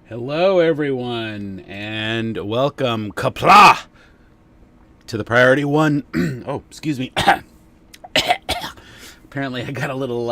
Hello, everyone, and welcome, kapla, to the Priority One. Oh, excuse me. Apparently, I got a little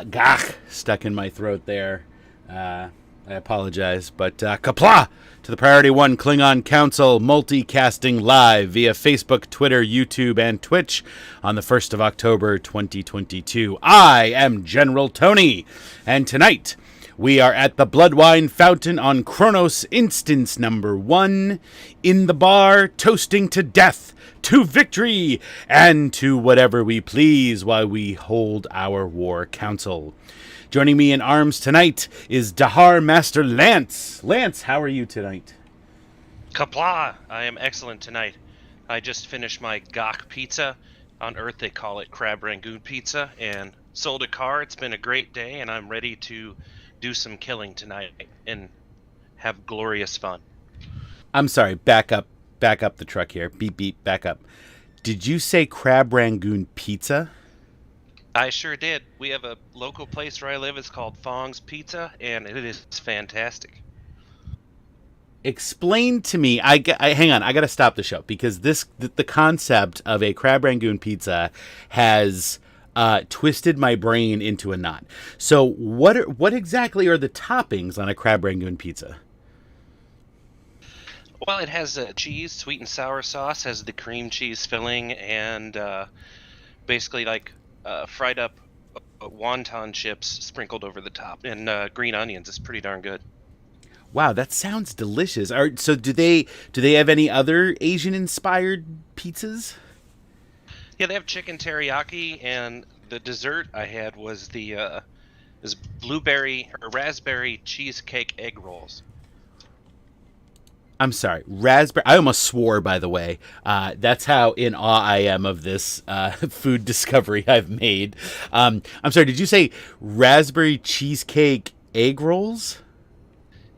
gach stuck in my throat there. I apologize, but kapla to the Priority One Klingon Council multicasting live via Facebook, Twitter, YouTube, and Twitch on the 1st of October, 2022. I am General Tony, and tonight we are at the Bloodwine Fountain on Kronos Instance number 1, in the bar, toasting to death, to victory, and to whatever we please while we hold our war council. Joining me in arms tonight is Dahar Master Lance. Lance, how are you tonight? Kapla! I am excellent tonight. I just finished my gok pizza. On Earth they call it crab rangoon pizza, and sold a car. It's been a great day, and I'm ready to do some killing tonight and have glorious fun. I'm sorry, back up the truck here. Beep, beep, back up. Did you say crab rangoon pizza? I sure did. We have a local place where I live. It's called Fong's Pizza, and it is fantastic. Explain to me. Hang on. I got to stop the show because the concept of a crab rangoon pizza has twisted my brain into a knot. So what exactly are the toppings on a crab rangoon pizza? Well, it has cheese, sweet and sour sauce, has the cream cheese filling, and basically like fried up wonton chips sprinkled over the top, and green onions. It's pretty darn good. Wow, that sounds delicious. So do they have any other Asian inspired pizzas? Yeah, they have chicken teriyaki, and the dessert I had was the is blueberry or raspberry cheesecake egg rolls. I'm sorry, raspberry. I almost swore, by the way. That's how in awe I am of this food discovery I've made. I'm sorry, did you say raspberry cheesecake egg rolls?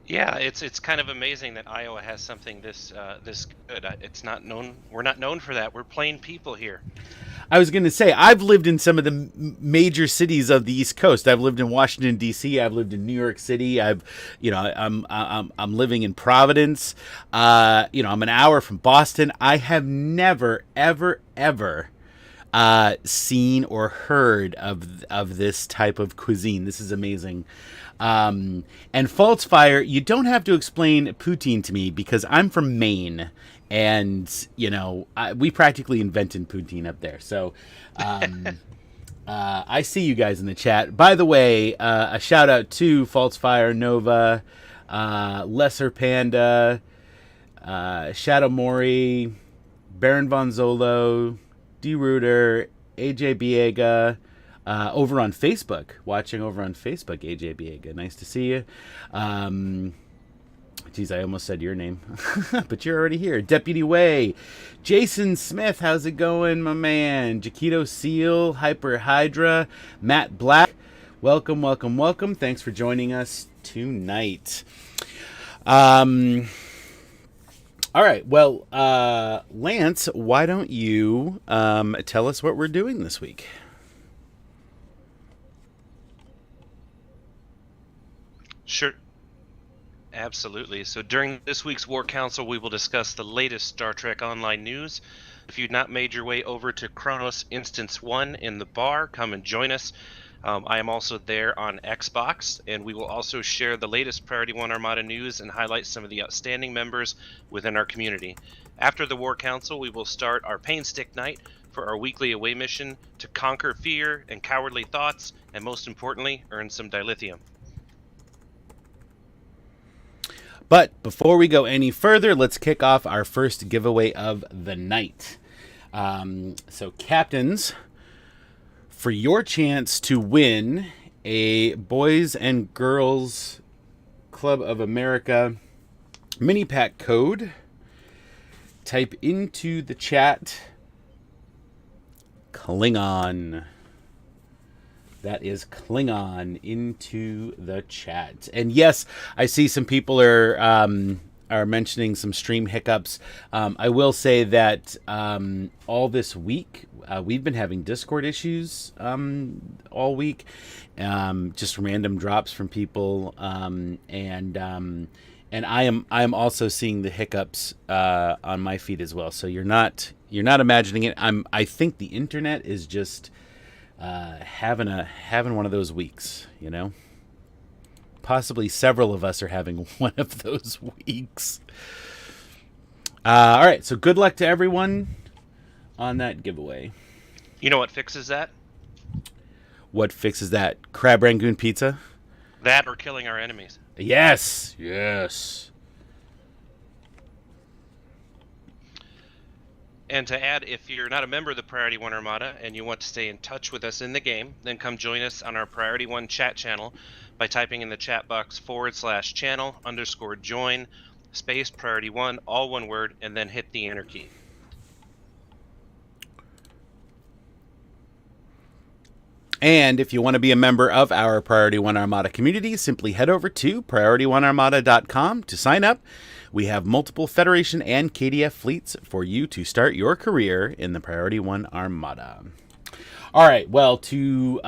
Yeah, it's kind of amazing that Iowa has something this good. It's not known. We're not known for that. We're plain people here. I was going to say, I've lived in some of the major cities of the East Coast. I've lived in Washington D.C. I've lived in New York City. I'm living in Providence. I'm an hour from Boston. I have never, ever, ever seen or heard of this type of cuisine. This is amazing. And False Fire, you don't have to explain poutine to me because I'm from Maine, and we practically invented poutine up there. So I see you guys in the chat. By the way, a shout out to False Fire, Nova, Lesser Panda, Shadow Mori, Baron Von Zolo, D Rooter, AJ Biega. Over on Facebook, watching over on Facebook, AJ Biega. Nice to see you. Geez, I almost said your name, but you're already here. Deputy Way, Jason Smith, how's it going, my man? Jaquito Seal, Hyper Hydra, Matt Black, welcome, welcome, welcome. Thanks for joining us tonight. All right, well, Lance, why don't you tell us what we're doing this week? Sure. Absolutely. So during this week's War Council, we will discuss the latest Star Trek Online news. If you've not made your way over to Kronos Instance 1 in the bar, come and join us. I am also there on Xbox, and we will also share the latest Priority One Armada news and highlight some of the outstanding members within our community. After the War Council, we will start our Pain Stick Night for our weekly away mission to conquer fear and cowardly thoughts, and most importantly, earn some dilithium. But before we go any further, let's kick off our first giveaway of the night. So, captains, for your chance to win a Boys and Girls Club of America mini pack code, type into the chat Klingon. That is Klingon into the chat. And yes, I see some people are are mentioning some stream hiccups. I will say that all this week we've been having Discord issues all week, just random drops from people, and I am also seeing the hiccups on my feed as well. So you're not imagining it. I think the internet is just having one of those weeks, you know. Possibly several of us are having one of those weeks. All right, so good luck to everyone on that giveaway. You know what fixes that? What fixes that? Crab Rangoon pizza? That or killing our enemies. Yes. Yes. And to add, if you're not a member of the Priority One Armada and you want to stay in touch with us in the game, then come join us on our Priority One chat channel by typing in the chat box /channel_join space Priority One, all one word, and then hit the enter key. And if you want to be a member of our Priority One Armada community, simply head over to PriorityOneArmada.com to sign up. We have multiple Federation and KDF fleets for you to start your career in the Priority One Armada. All right, well, to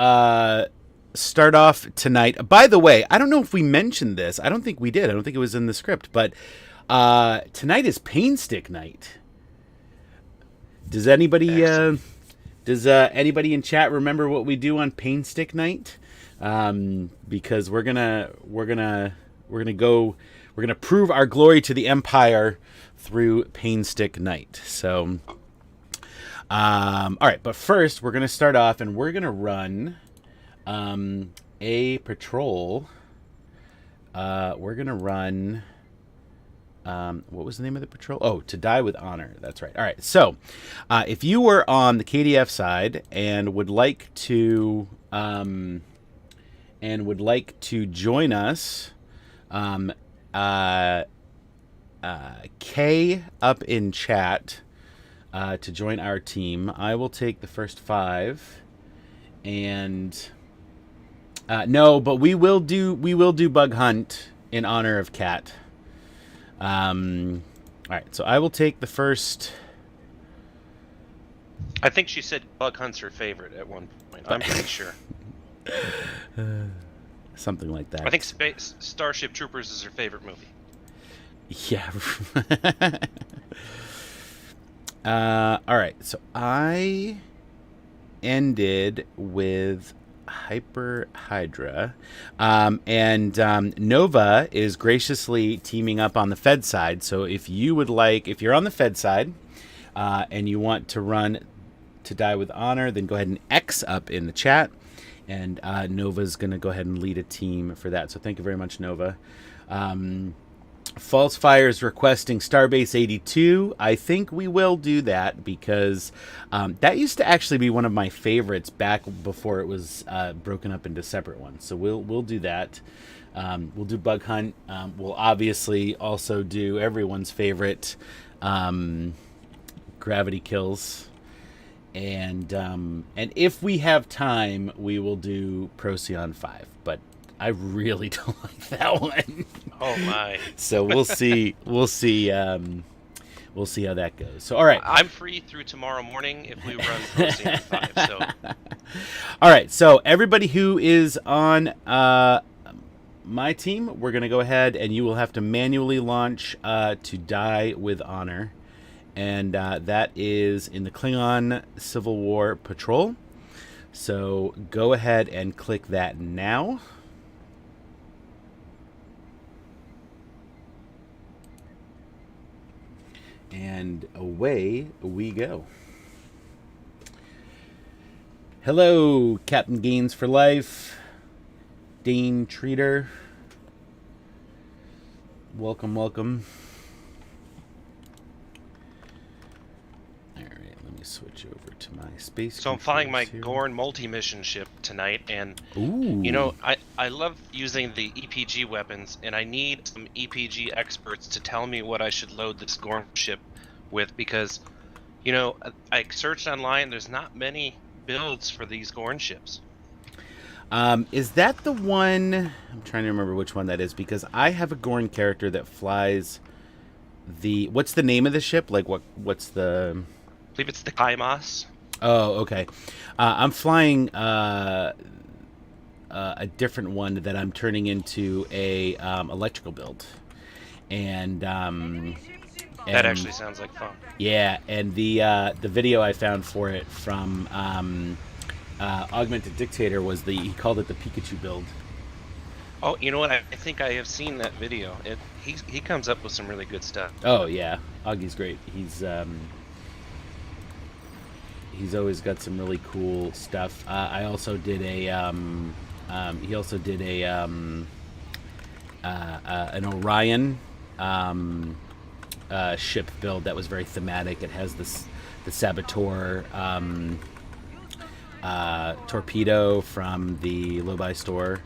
start off tonight, by the way, I don't know if we mentioned this. I don't think we did. I don't think it was in the script, but tonight is Pain Stick night. Does anybody in chat remember what we do on Pain Stick night? Because we're gonna prove our glory to the Empire through Pain Stick night. So, all right, but first we're gonna start off and we're gonna run a patrol. We're gonna run. What was the name of the patrol? Oh, To Die with Honor. That's right. All right. So, if you were on the KDF side and would like to join us, K up in chat to join our team. I will take the first 5, and no, but we will do Bug Hunt in honor of Cat. All right, so I will take the first. I think she said Bug Hunt's her favorite at one point. I'm pretty sure. Something like that. I think Starship Troopers is her favorite movie. Yeah. All right, so I ended with Hyper Hydra, and Nova is graciously teaming up on the Fed side. So if you're on the Fed side and you want to run To Die with Honor, then go ahead and X up in the chat, and Nova's going to go ahead and lead a team for that. So thank you very much, Nova. False Fire is requesting Starbase 82. I think we will do that because that used to actually be one of my favorites back before it was broken up into separate ones. So we'll do that. We'll do Bug Hunt. We'll obviously also do everyone's favorite Gravity Kills. And if we have time, we will do Procyon 5. But I really don't like that one. Oh my! So we'll see. We'll see how that goes. So all right, I'm free through tomorrow morning if we run Procyon 5. So all right. So everybody who is on my team, we're gonna go ahead and you will have to manually launch To Die with Honor, and that is in the Klingon Civil War Patrol. So go ahead and click that now. And away we go. Hello, Captain Gaines for Life, Dane Treater. Welcome, welcome. All right, let me switch over to my space. So I'm flying my here. Gorn multi-mission ship tonight, and Ooh. you know, I love using the EPG weapons, and I need some EPG experts to tell me what I should load this Gorn ship with, because, you know, I searched online, there's not many builds for these Gorn ships. Is that the one? I'm trying to remember which one that is, because I have a Gorn character that flies what's the name of the ship? Like what's the? I believe it's the Kaimas. Oh, okay. I'm flying a different one that I'm turning into a electrical build, and That actually sounds like fun. yeah, and the video I found for it from Augmented Dictator was he called it the Pikachu build. Oh, you know what? I think I have seen that video. He comes up with some really good stuff. Oh yeah, Augie's great. He's always got some really cool stuff. I also did he also did an Orion ship build that was very thematic. It has the Saboteur torpedo from the Lobi store.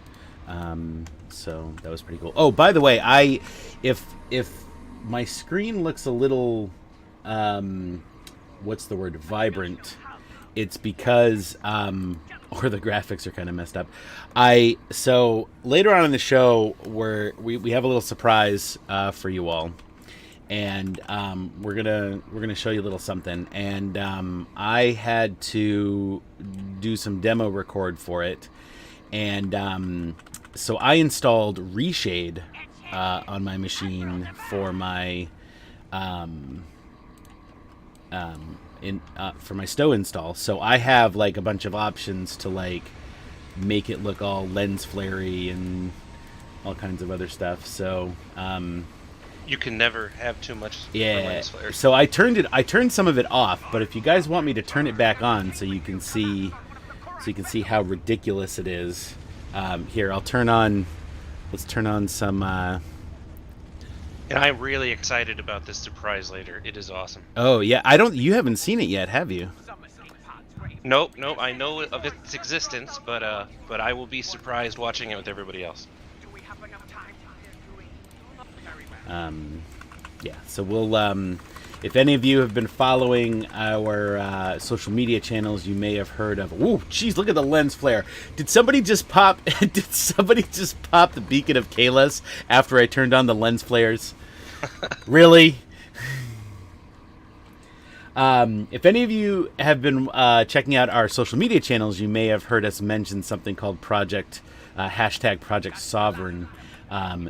So that was pretty cool. Oh, by the way, if my screen looks a little what's the word, vibrant, it's because or the graphics are kind of messed up. So later on in the show, we have a little surprise for you all, and we're gonna show you a little something. And I had to do some demo record for it, and so I installed Reshade on my machine for my for my stow install. So I have like a bunch of options to like make it look all lens flary and all kinds of other stuff. So You can never have too much lens flare. So I turned some of it off, but if you guys want me to turn it back on so you can see how ridiculous it is, here let's turn on some And I'm really excited about this surprise later. It is awesome. Oh yeah, you haven't seen it yet, have you? Nope. I know of its existence, but I will be surprised watching it with everybody else. Yeah, so we'll if any of you have been following our social media channels, you may have heard of. Ooh, geez, look at the lens flare! Did somebody just pop? Did somebody just pop the beacon of Kalos after I turned on the lens flares? Really? If any of you have been checking out our social media channels, you may have heard us mention something called Project Sovereign.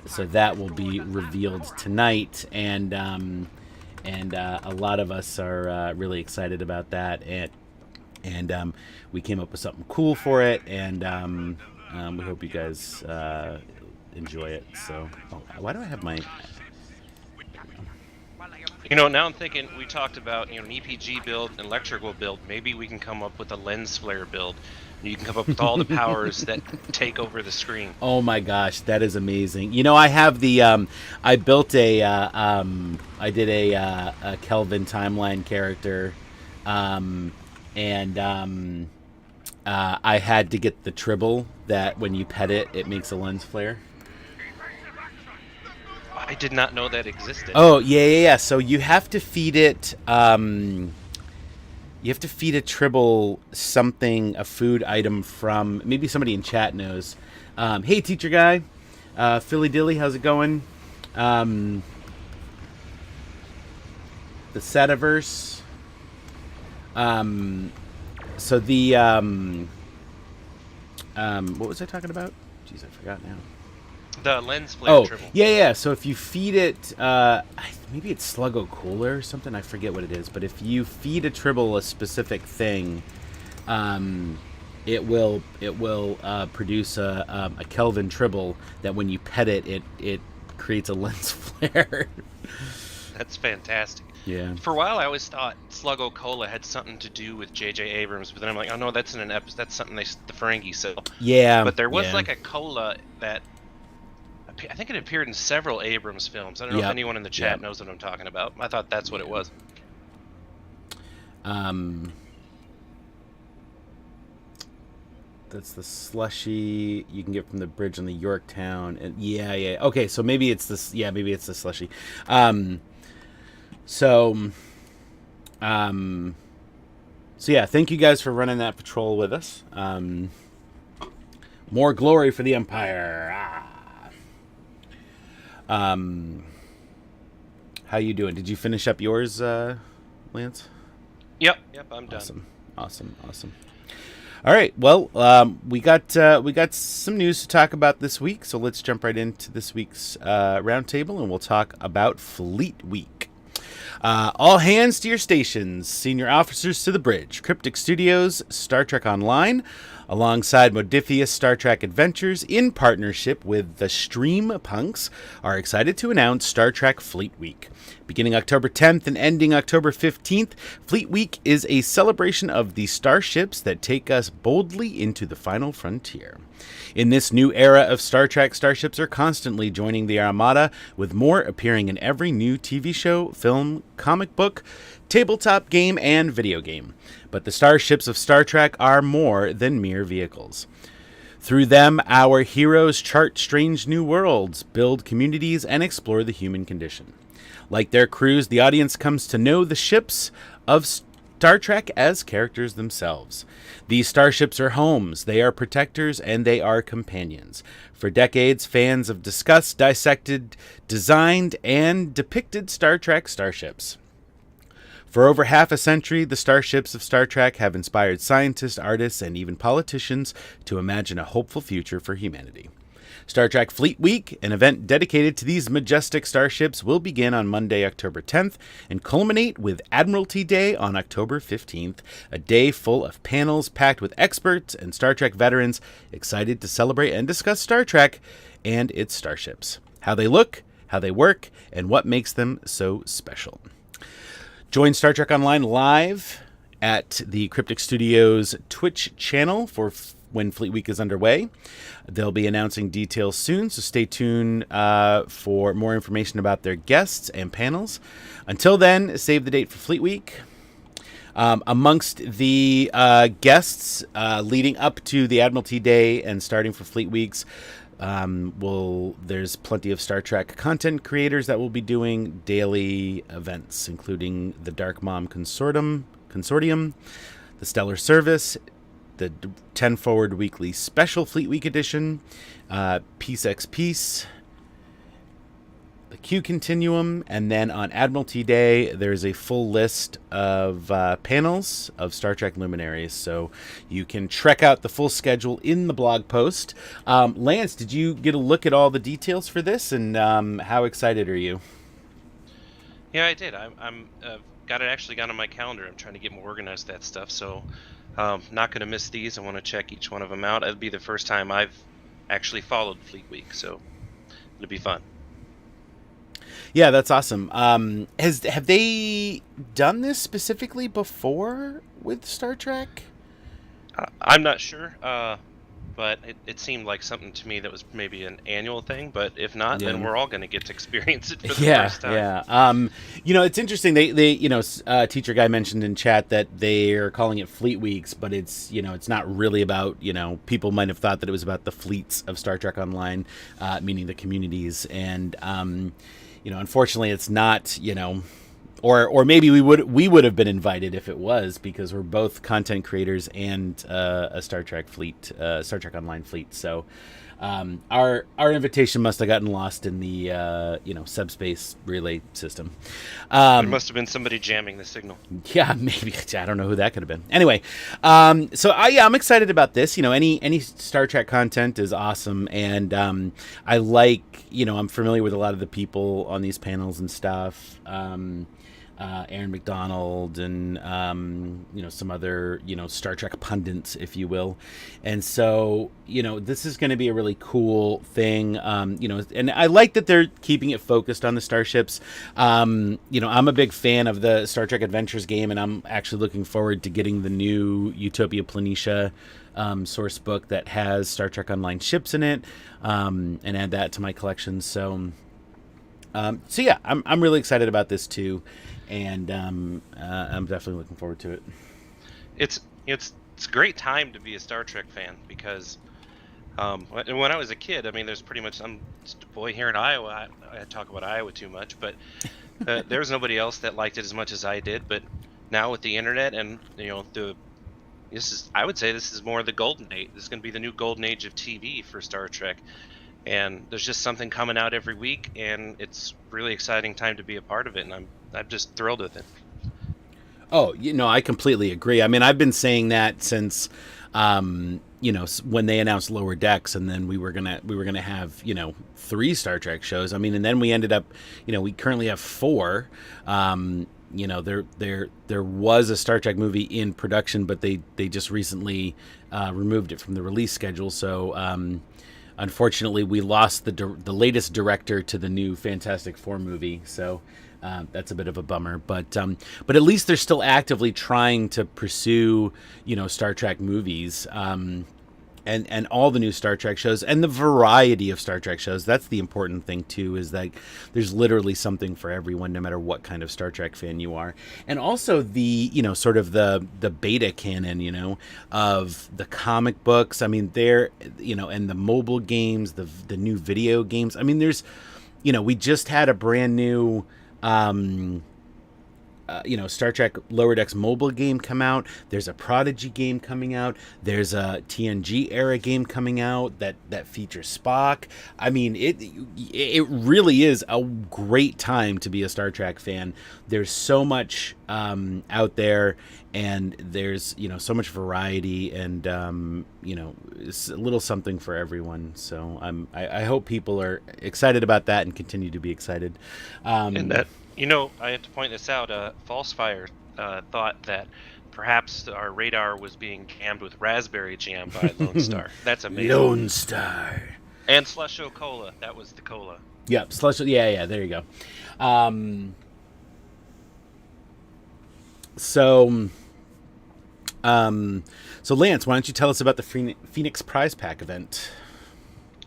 So that will be revealed tonight, and a lot of us are really excited about that. And we came up with something cool for it, and we hope you guys enjoy it. So, why do I have my? You know, now I'm thinking we talked about an EPG build, an electrical build. Maybe we can come up with a lens flare build. You can come up with all the powers that take over the screen. Oh my gosh, that is amazing! You know, I have the I built I did a Kelvin timeline character, and I had to get the tribble that when you pet it, it makes a lens flare. I did not know that existed. Oh yeah. So you have to feed it. You have to feed a tribble something, a food item from, maybe somebody in chat knows. Hey, teacher guy, Philly Dilly, how's it going? The Setaverse. So the what was I talking about? Jeez, I forgot now. The lens flare tribble. Yeah. So if you feed it, maybe it's Sluggo Cooler or something. I forget what it is. But if you feed a tribble a specific thing, it will produce a Kelvin tribble that when you pet it, it creates a lens flare. That's fantastic. Yeah. For a while, I always thought Sluggo Cola had something to do with J.J. Abrams, but then I'm like, oh no, that's in an episode. That's something the Ferengi sell. Yeah. But there was like a cola that. I think it appeared in several Abrams films. I don't know if anyone in the chat knows what I'm talking about. I thought that's what it was. That's the slushy you can get from the bridge on the Yorktown. And yeah. Okay, so maybe it's this. Yeah, maybe it's the slushy. So yeah, thank you guys for running that patrol with us. More glory for the Empire. How How you doing? Did you finish up yours, Lance? Yep, I'm done. Awesome. All right. Well, we got some news to talk about this week, so let's jump right into this week's roundtable, and we'll talk about Fleet Week. All hands to your stations, senior officers to the bridge. Cryptic Studios, Star Trek Online, alongside Modifius Star Trek Adventures, in partnership with the Streampunks, are excited to announce Star Trek Fleet Week. Beginning October 10th and ending October 15th, Fleet Week is a celebration of the starships that take us boldly into the final frontier. In this new era of Star Trek, starships are constantly joining the Armada, with more appearing in every new TV show, film, comic book, tabletop game, and video game. But the starships of Star Trek are more than mere vehicles. Through them, our heroes chart strange new worlds, build communities, and explore the human condition. Like their crews, the audience comes to know the ships of Star Trek as characters themselves. These starships are homes, they are protectors, and they are companions. For decades, fans have discussed, dissected, designed, and depicted Star Trek starships. For over half a century, the starships of Star Trek have inspired scientists, artists, and even politicians to imagine a hopeful future for humanity. Star Trek Fleet Week, an event dedicated to these majestic starships, will begin on Monday, October 10th, and culminate with Admiralty Day on October 15th, a day full of panels packed with experts and Star Trek veterans excited to celebrate and discuss Star Trek and its starships, how they look, how they work, and what makes them so special. Join Star Trek Online live at the Cryptic Studios Twitch channel for when Fleet Week is underway. They'll be announcing details soon, so stay tuned for more information about their guests and panels. Until then, save the date for Fleet Week. Amongst the guests leading up to the Admiralty Day and starting for Fleet Weeks, there's plenty of Star Trek content creators that will be doing daily events, including the Dark Mom Consortium, the Stellar Service, the 10 Forward Weekly Special Fleet Week Edition, Peace X Peace, the Q Continuum, and then on Admiralty Day, there's a full list of panels of Star Trek luminaries, so you can check out the full schedule in the blog post. Lance, did you get a look at all the details for this, and how excited are you? Yeah, I did. I'm got on my calendar. I'm trying to get more organized with that stuff, so not going to miss these. I want to check each one of them out. It'll be the first time I've actually followed Fleet Week, so it'll be fun. Yeah, that's awesome. Have they done this specifically before with Star Trek? I'm not sure, but it seemed like something to me that was maybe an annual thing. But if not, then we're all going to get to experience it for the first time. Yeah. It's interesting. They Teacher Guy mentioned in chat that they're calling it Fleet Weeks, but it's not really about, people might have thought that it was about the fleets of Star Trek Online, meaning the communities, and unfortunately, it's not. Or maybe we would have been invited if it was, because we're both content creators and a Star Trek fleet, Star Trek Online fleet. So our invitation must have gotten lost in the subspace relay system. There must have been somebody jamming the signal. Yeah, maybe. I don't know who that could have been. Anyway, I'm excited about this. Any Star Trek content is awesome, and I like. I'm familiar with a lot of the people on these panels and stuff. Aaron McDonald and some other Star Trek pundits, if you will, and so this is going to be a really cool thing, and I like that they're keeping it focused on the starships. I'm a big fan of the Star Trek Adventures game, and I'm actually looking forward to getting the new Utopia Planitia source book that has Star Trek Online ships in it, and add that to my collection. So yeah, I'm really excited about this too, and I'm definitely looking forward to it. It's a great time to be a Star Trek fan, because when I was a kid, there's pretty much, I'm just a boy here in Iowa. I talk about Iowa too much, but there was nobody else that liked it as much as I did. But now with the internet and I would say this is more the golden age. This is going to be the new golden age of TV for Star Trek. and there's just something coming out every week, and it's really exciting time to be a part of it, and I'm just thrilled with it. Oh, I completely agree. I mean, I've been saying that since, when they announced Lower Decks, and then we were gonna have 3 Star Trek shows. I mean, and then we ended up, we currently have 4. There was a Star Trek movie in production, but they just recently removed it from the release schedule. So unfortunately, we lost the latest director to the new Fantastic Four movie. So that's a bit of a bummer. But at least they're still actively trying to pursue Star Trek movies. And all the new Star Trek shows and the variety of Star Trek shows. That's the important thing too, is that there's literally something for everyone, no matter what kind of Star Trek fan you are. And also the, sort of the beta canon, of the comic books. I mean, and the mobile games, the new video games. I mean, there's, we just had a brand new, Star Trek Lower Decks mobile game come out. There's a Prodigy game coming out. There's a TNG era game coming out that features Spock. I mean, it really is a great time to be a Star Trek fan. There's so much out there, and there's so much variety, and it's a little something for everyone. So I hope people are excited about that and continue to be excited. And that, I have to point this out. Falsefire thought that perhaps our radar was being jammed with raspberry jam by Lone Star. That's amazing. Lone Star. And Slusho Cola. That was the cola. Yep, Slusho. Yeah. There you go. So Lance, why don't you tell us about the Phoenix Prize Pack event?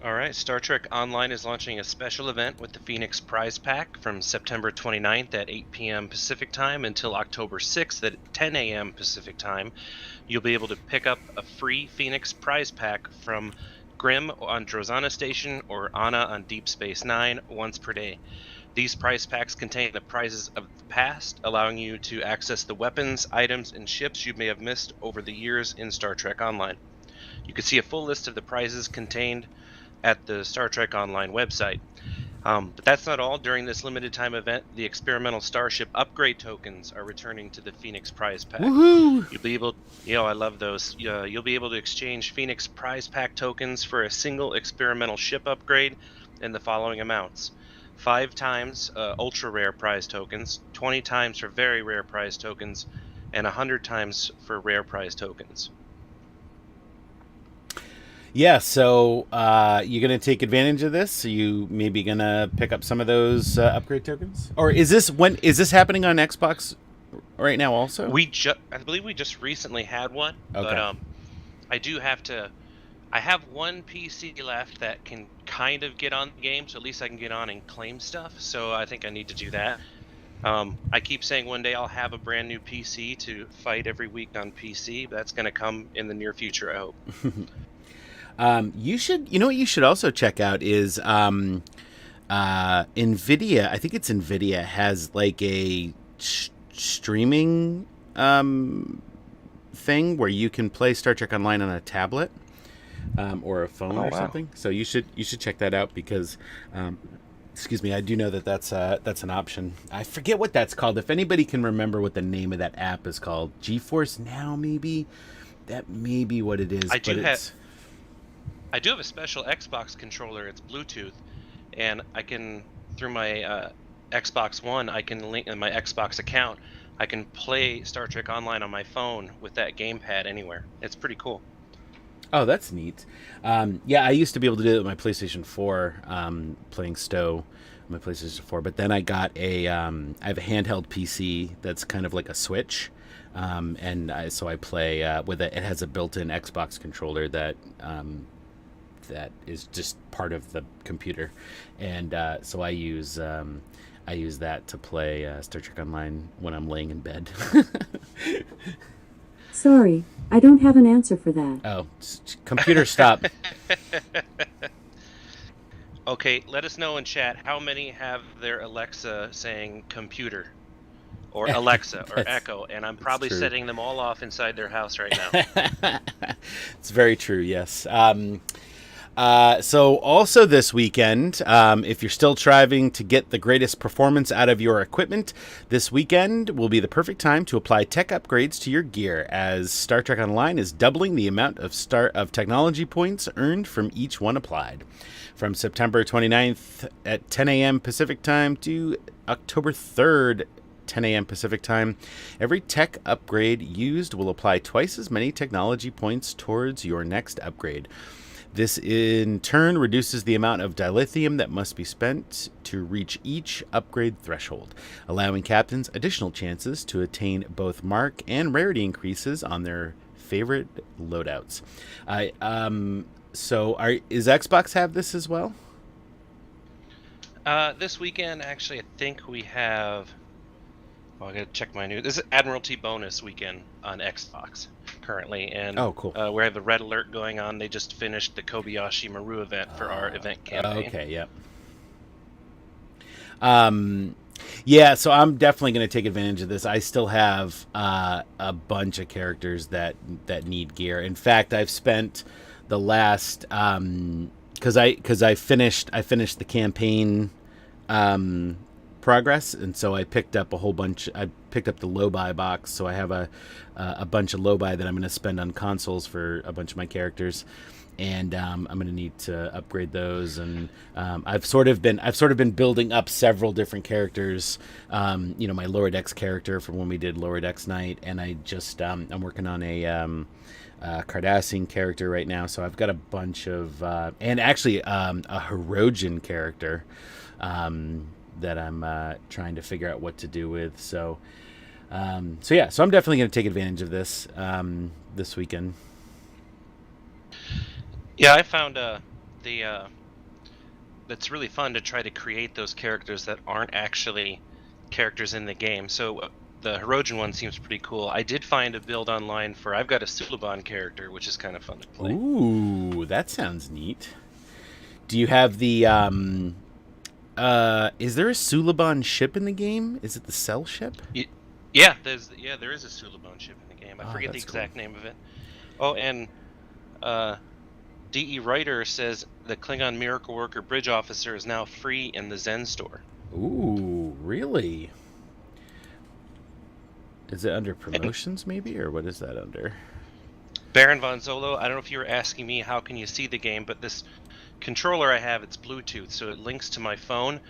All right, Star Trek Online is launching a special event with the Phoenix Prize Pack from September 29th at 8 p.m. Pacific Time until October 6th at 10 a.m. Pacific Time. You'll be able to pick up a free Phoenix Prize Pack from Grim on Drozana Station or Anna on Deep Space Nine once per day. These prize packs contain the prizes of the past, allowing you to access the weapons, items, and ships you may have missed over the years in Star Trek Online. You can see a full list of the prizes contained at the Star Trek Online website. But that's not all. During this limited time event, the experimental starship upgrade tokens are returning to the Phoenix Prize Pack. Woohoo! You'll be able, I love those. You'll be able to exchange Phoenix Prize Pack tokens for a single experimental ship upgrade in the following amounts: 5 times ultra rare prize tokens, 20 times for very rare prize tokens, and 100 times for rare prize tokens. Yeah, so you're going to take advantage of this? Are you maybe going to pick up some of those upgrade tokens? Or is this happening on Xbox right now also? I believe we just recently had one, okay. But I have one PC left that can kind of get on the game, so at least I can get on and claim stuff, so I think I need to do that. I keep saying one day I'll have a brand new PC to fight every week on PC, but that's going to come in the near future, I hope. You what you should also check out is NVIDIA. I think it's NVIDIA has like a streaming thing where you can play Star Trek Online on a tablet or a phone something. So you should check that out because excuse me, I do know that's an option. I forget what that's called. If anybody can remember what the name of that app is called, GeForce Now maybe. That may be what it is. I do have a special Xbox controller. It's Bluetooth, and I can, through my Xbox One, I can link in my Xbox account. I can play Star Trek Online on my phone with that gamepad anywhere. It's pretty cool. Oh, that's neat. Yeah, I used to be able to do it with my PlayStation 4, playing Stowe on my PlayStation 4. But then I got I have a handheld PC that's kind of like a Switch. So I play with it. It has a built-in Xbox controller that is just part of the computer, and so I use that to play Star Trek Online when I'm laying in bed. Sorry, I don't have an answer for that. Oh, computer, stop. Okay, let us know in chat how many have their Alexa saying computer or Alexa or Echo, and I'm probably setting them all off inside their house right now. It's very true, yes. So also this weekend, if you're still striving to get the greatest performance out of your equipment, this weekend will be the perfect time to apply tech upgrades to your gear, as Star Trek Online is doubling the amount of technology points earned from each one applied. From September 29th at 10 a.m. Pacific Time to October 3rd, 10 a.m. Pacific Time, every tech upgrade used will apply twice as many technology points towards your next upgrade. This in turn reduces the amount of dilithium that must be spent to reach each upgrade threshold, allowing captains additional chances to attain both mark and rarity increases on their favorite loadouts. Is Xbox have this as well? This weekend, actually, I think we have. I gotta check my news. This is Admiralty bonus weekend on Xbox currently, and cool. We have the red alert going on. They just finished the Kobayashi Maru event for our event campaign. Okay, yep. Yeah, so I'm definitely going to take advantage of this. I still have a bunch of characters that need gear. In fact, I've spent the last because I finished the campaign progress, and so I picked up a whole bunch. I picked up the low-buy box, so I have a bunch of low-buy that I'm going to spend on consoles for a bunch of my characters, and I'm going to need to upgrade those. And I've sort of been building up several different characters. My Lower Decks character from when we did Lower Decks Night, and I just I'm working on a Cardassian character right now, so I've got a bunch of and actually a Hirogen character. That I'm trying to figure out what to do with. So I'm definitely going to take advantage of this this weekend. Yeah, I found that's really fun to try to create those characters that aren't actually characters in the game. So the Hirogen one seems pretty cool. I did find a build online for. I've got a Suliban character, which is kind of fun to play. Ooh, that sounds neat. Do you have the is there a Suliban ship in the game? Is it the Cell ship? Yeah, there is a Suliban ship in the game. I forget the exact name of it. Oh, and D.E. Ryder says the Klingon Miracle Worker Bridge Officer is now free in the Zen store. Ooh, really? Is it under promotions maybe, or what is that under? Baron Von Zolo, I don't know if you were asking me how can you see the game, but this controller I have, it's Bluetooth, so it links to my phone.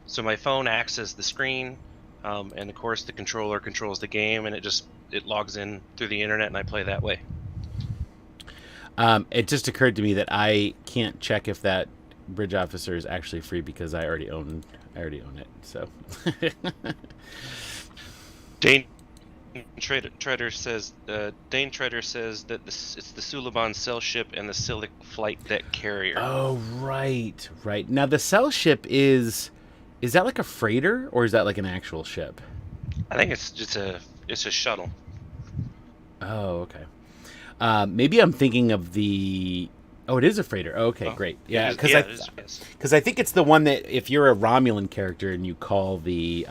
So my phone acts as the screen, and of course the controller controls the game, and it logs in through the internet, and I play that way. It just occurred to me that I can't check if that Bridge Officer is actually free because I already own it. So Dane Treader says that it's the Suliban Cell ship and the Silic flight deck carrier. Oh, right. Now the Cell ship is that like a freighter, or is that like an actual ship? I think it's just a shuttle. Oh, okay. Maybe I'm thinking of the. Oh, it is a freighter. Okay, great. Yeah, because I think it's the one that if you're a Romulan character and you call the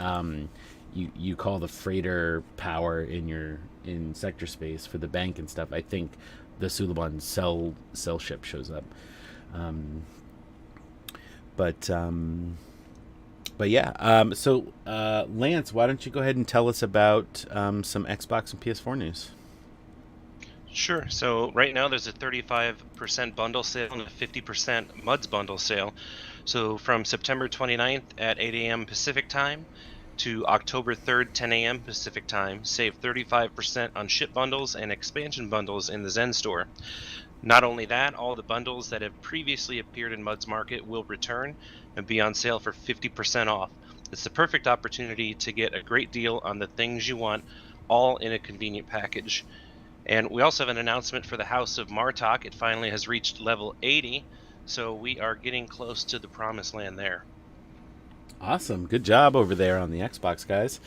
you call the freighter power in sector space for the bank and stuff, I think the Suliban cell ship shows up. But yeah. So Lance, why don't you go ahead and tell us about some Xbox and PS4 news? Sure. So right now there's a 35% bundle sale and a 50% MUDs bundle sale. So from September 29th at 8 a.m. Pacific time to October 3rd, 10 a.m. Pacific time, save 35% on ship bundles and expansion bundles in the Zen store. Not only that, all the bundles that have previously appeared in MUDs Market will return and be on sale for 50% off. It's the perfect opportunity to get a great deal on the things you want, all in a convenient package. And we also have an announcement for the House of Martok. It finally has reached level 80, so we are getting close to the promised land there. Awesome. Good job over there on the Xbox, guys.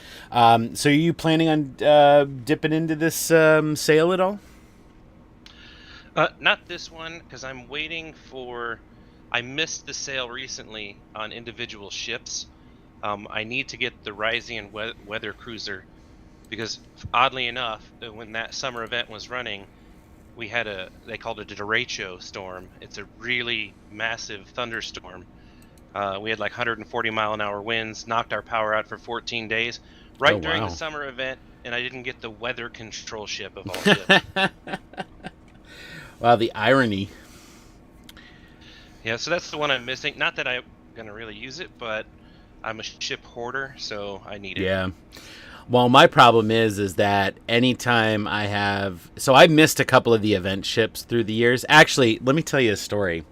So are you planning on dipping into this sale at all? Not this one, because I'm waiting for... I missed the sale recently on individual ships. I need to get the Ryzian Weather Cruiser, because oddly enough, when that summer event was running, we had they called it a derecho storm. It's a really massive thunderstorm. We had like 140-mile-an-hour winds, knocked our power out for 14 days, Oh right during the wow. summer event, and I didn't get the weather control ship of all ships. Wow, the irony. Yeah, so that's the one I'm missing. Not that I'm going to really use it, but I'm a ship hoarder, so I need it. Yeah. Well, my problem is that anytime I missed a couple of the event ships through the years. Actually, let me tell you a story.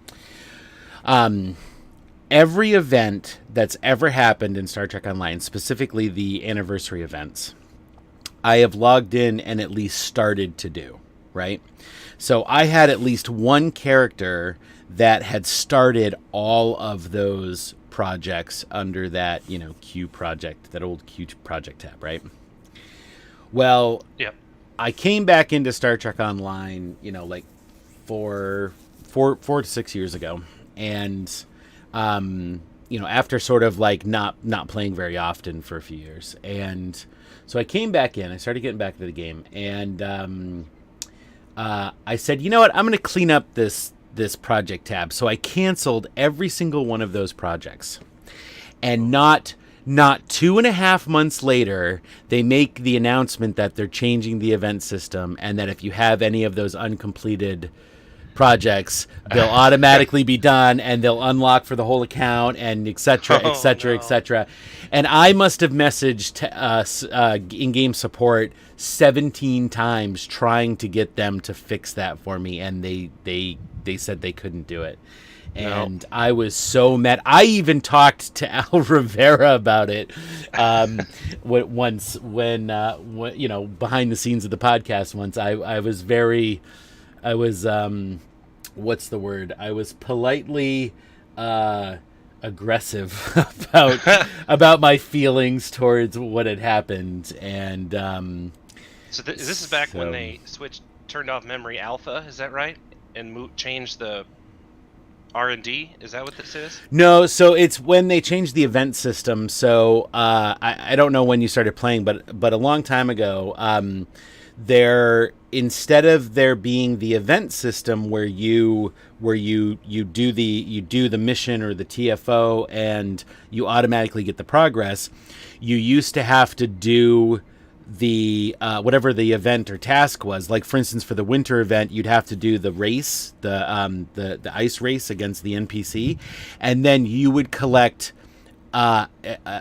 Every event that's ever happened in Star Trek Online, specifically the anniversary events, I have logged in and at least started to do, right? So I had at least one character that had started all of those projects under that, Q project, that old Q project tab, right? Well, Yep. I came back into Star Trek Online, like four to 6 years ago, and after sort of like not playing very often for a few years, and so I came back in. I started getting back into the game, and I said, you know what, I'm going to clean up this project tab. So I canceled every single one of those projects, and not 2.5 months later, they make the announcement that they're changing the event system, and that if you have any of those uncompleted projects, they'll automatically be done, and they'll unlock for the whole account, and et cetera, et cetera, et cetera. And I must have messaged in-game support 17 times trying to get them to fix that for me, and they said they couldn't do it. And I was so mad. I even talked to Al Rivera about it once when behind the scenes of the podcast once. I was what's the word? I was politely aggressive about my feelings towards what had happened. And So this is back when they turned off memory alpha, is that right? And changed the R&D? Is that what this is? No, so it's when they changed the event system. So I don't know when you started playing, but a long time ago, instead of there being the event system where you do the mission or the TFO and you automatically get the progress, you used to have to do the whatever the event or task was. Like, for instance, for the winter event, you'd have to do the race, the ice race against the NPC, and then you would collect an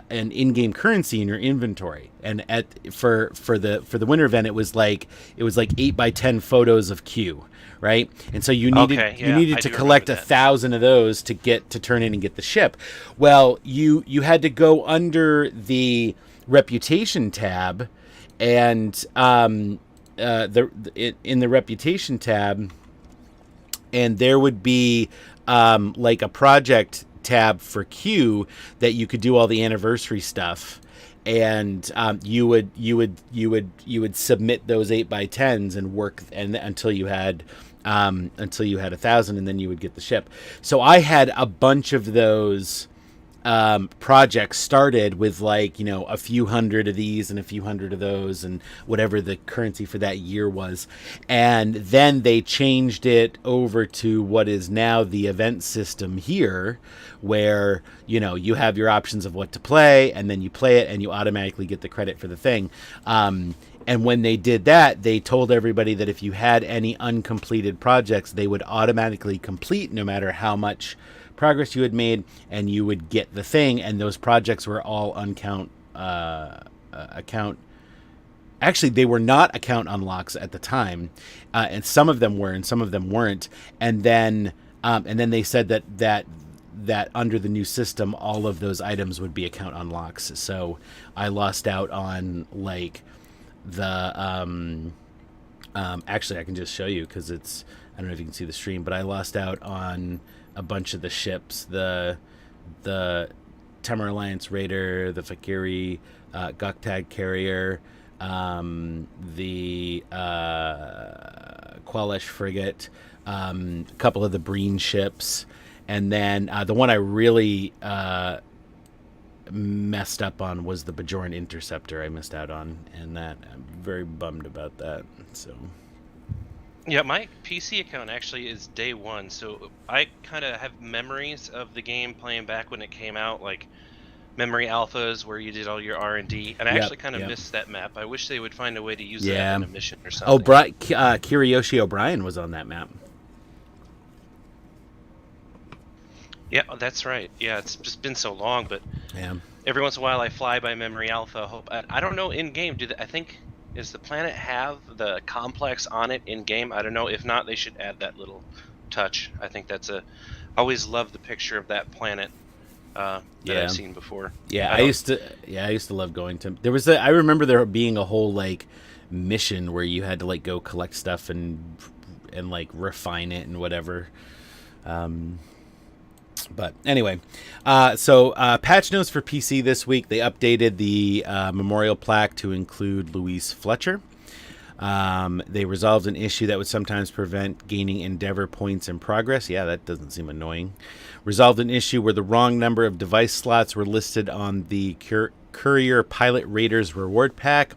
in-game currency in your inventory. And for the winter event, it was like 8x10 photos of Q, right? And so you needed to collect 1,000 of those to turn in and get the ship. Well, you had to go under the reputation tab, and in the reputation tab, and there would be like a project tab for Q that you could do all the anniversary stuff, and you would submit those 8x10s and work until you had 1,000, and then you would get the ship. So I had a bunch of those projects started with a few hundred of these and a few hundred of those and whatever the currency for that year was. And then they changed it over to what is now the event system here, where you have your options of what to play, and then you play it and you automatically get the credit for the thing. And when they did that, they told everybody that if you had any uncompleted projects, they would automatically complete no matter how much progress you had made, and you would get the thing. And those projects were all account. Actually, they were not account unlocks at the time, and some of them were, and some of them weren't. And then they said that under the new system, all of those items would be account unlocks. So I lost out on the actually, I can just show you because I don't know if you can see the stream, but I lost out on a bunch of the ships, the Temur Alliance Raider, the Fakiri Goktag Carrier, the Qualesh Frigate, a couple of the Breen ships, and then the one I really messed up on was the Bajoran Interceptor. I missed out on, and that I'm very bummed about that. So Yeah, my PC account actually is day one, so I kind of have memories of the game playing back when it came out, like memory alphas where you did all your R&D, and I Yep, actually kind of yep. missed that map. I wish they would find a way to use that Yeah. in a mission or Oh, something. Kiriyoshi O'Brien was on that map. Yeah, that's right. Yeah, it's just been so long, but Yeah. every once in a while I fly by memory alpha. Hope I don't know in game. I think does the planet have the complex on it in game? I don't know. If not, they should add that little touch. I think that's a. I always love the picture of that planet that Yeah. I've seen before. Yeah, I I don't. used to. Yeah, I used to love going to. There was. I remember there being a whole like mission where you had to like go collect stuff and like refine it and whatever. But anyway, so patch notes for PC this week. They updated the memorial plaque to include Louise Fletcher. They resolved an issue that would sometimes prevent gaining Endeavor points in progress. Yeah, that doesn't seem annoying. Resolved an issue where the wrong number of device slots were listed on the Courier Pilot Raiders reward pack.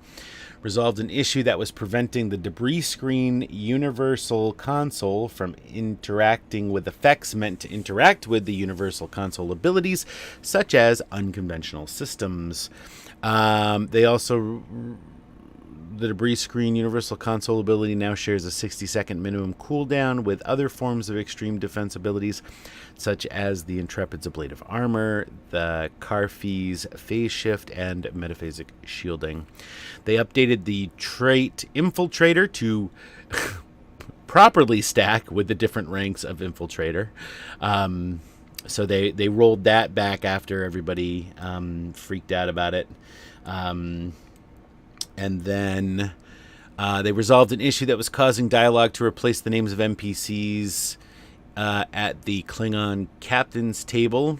Resolved an issue that was preventing the debris screen universal console from interacting with effects meant to interact with the universal console abilities, such as unconventional systems. They also the debris screen universal console ability now shares a 60-second minimum cooldown with other forms of extreme defense abilities, such as the Intrepid's ablative armor, the Carfee's phase shift, and metaphasic shielding. They updated the trait Infiltrator to properly stack with the different ranks of Infiltrator. So they rolled that back after everybody freaked out about it. And then they resolved an issue that was causing dialogue to replace the names of NPCs at the Klingon captain's table.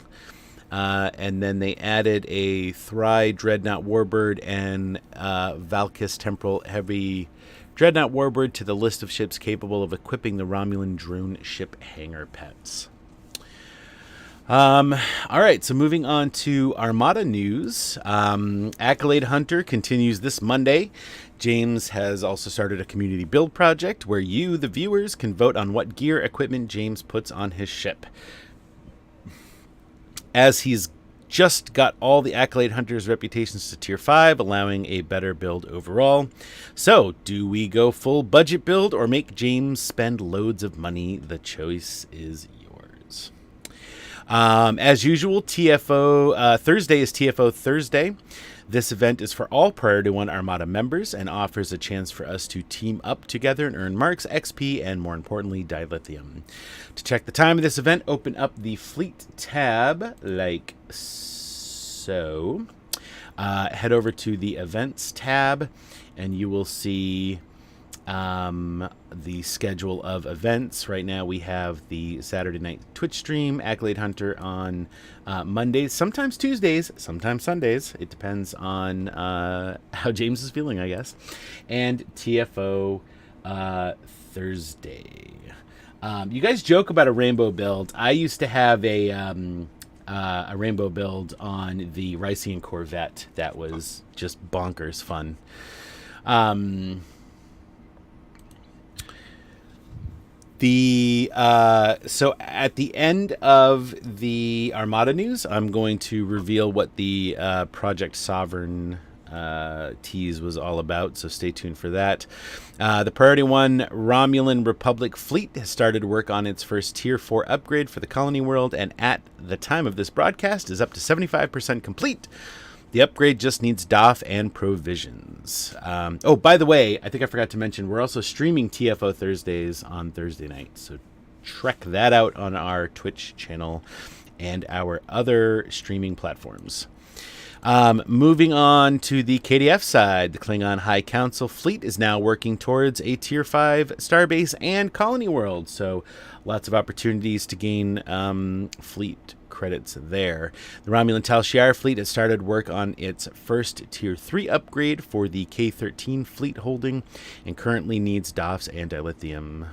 And then they added a Thry Dreadnought Warbird and Valkis Temporal Heavy Dreadnought Warbird to the list of ships capable of equipping the Romulan drone ship hangar pets. All right, so moving on to Armada news. Accolade Hunter continues this Monday. James has also started a community build project where you, the viewers, can vote on what gear equipment James puts on his ship. As he's just got all the Accolade Hunters reputations to tier 5, allowing a better build overall. So, do we go full budget build or make James spend loads of money? The choice is yours. As usual, TFO Thursday is TFO Thursday. This event is for all Priority One Armada members and offers a chance for us to team up together and earn marks, XP, and more importantly, dilithium. To check the time of this event, open up the Fleet tab like so. Head over to the Events tab, and you will see the schedule of events. Right now we have the Saturday night Twitch stream, Accolade Hunter on Mondays, sometimes Tuesdays, sometimes Sundays. It depends on how James is feeling, I guess. And TFO Thursday. You guys joke about a rainbow build. I used to have a rainbow build on the Rycian Corvette that was just bonkers fun. So at the end of the Armada news, I'm going to reveal what the Project Sovereign tease was all about, so stay tuned for that. The Priority One Romulan Republic fleet has started work on its first Tier 4 upgrade for the Colony World, and at the time of this broadcast is up to 75% complete. The upgrade just needs DOF and provisions. Oh, by the way, I think I forgot to mention, we're also streaming TFO Thursdays on Thursday night, so check that out on our Twitch channel and our other streaming platforms. Moving on to the KDF side, the Klingon High Council fleet is now working towards a Tier 5 starbase and colony world, so lots of opportunities to gain fleet credits there. The Romulan Tal Shiar fleet has started work on its first Tier 3 upgrade for the K-13 fleet holding and currently needs DOFs and dilithium.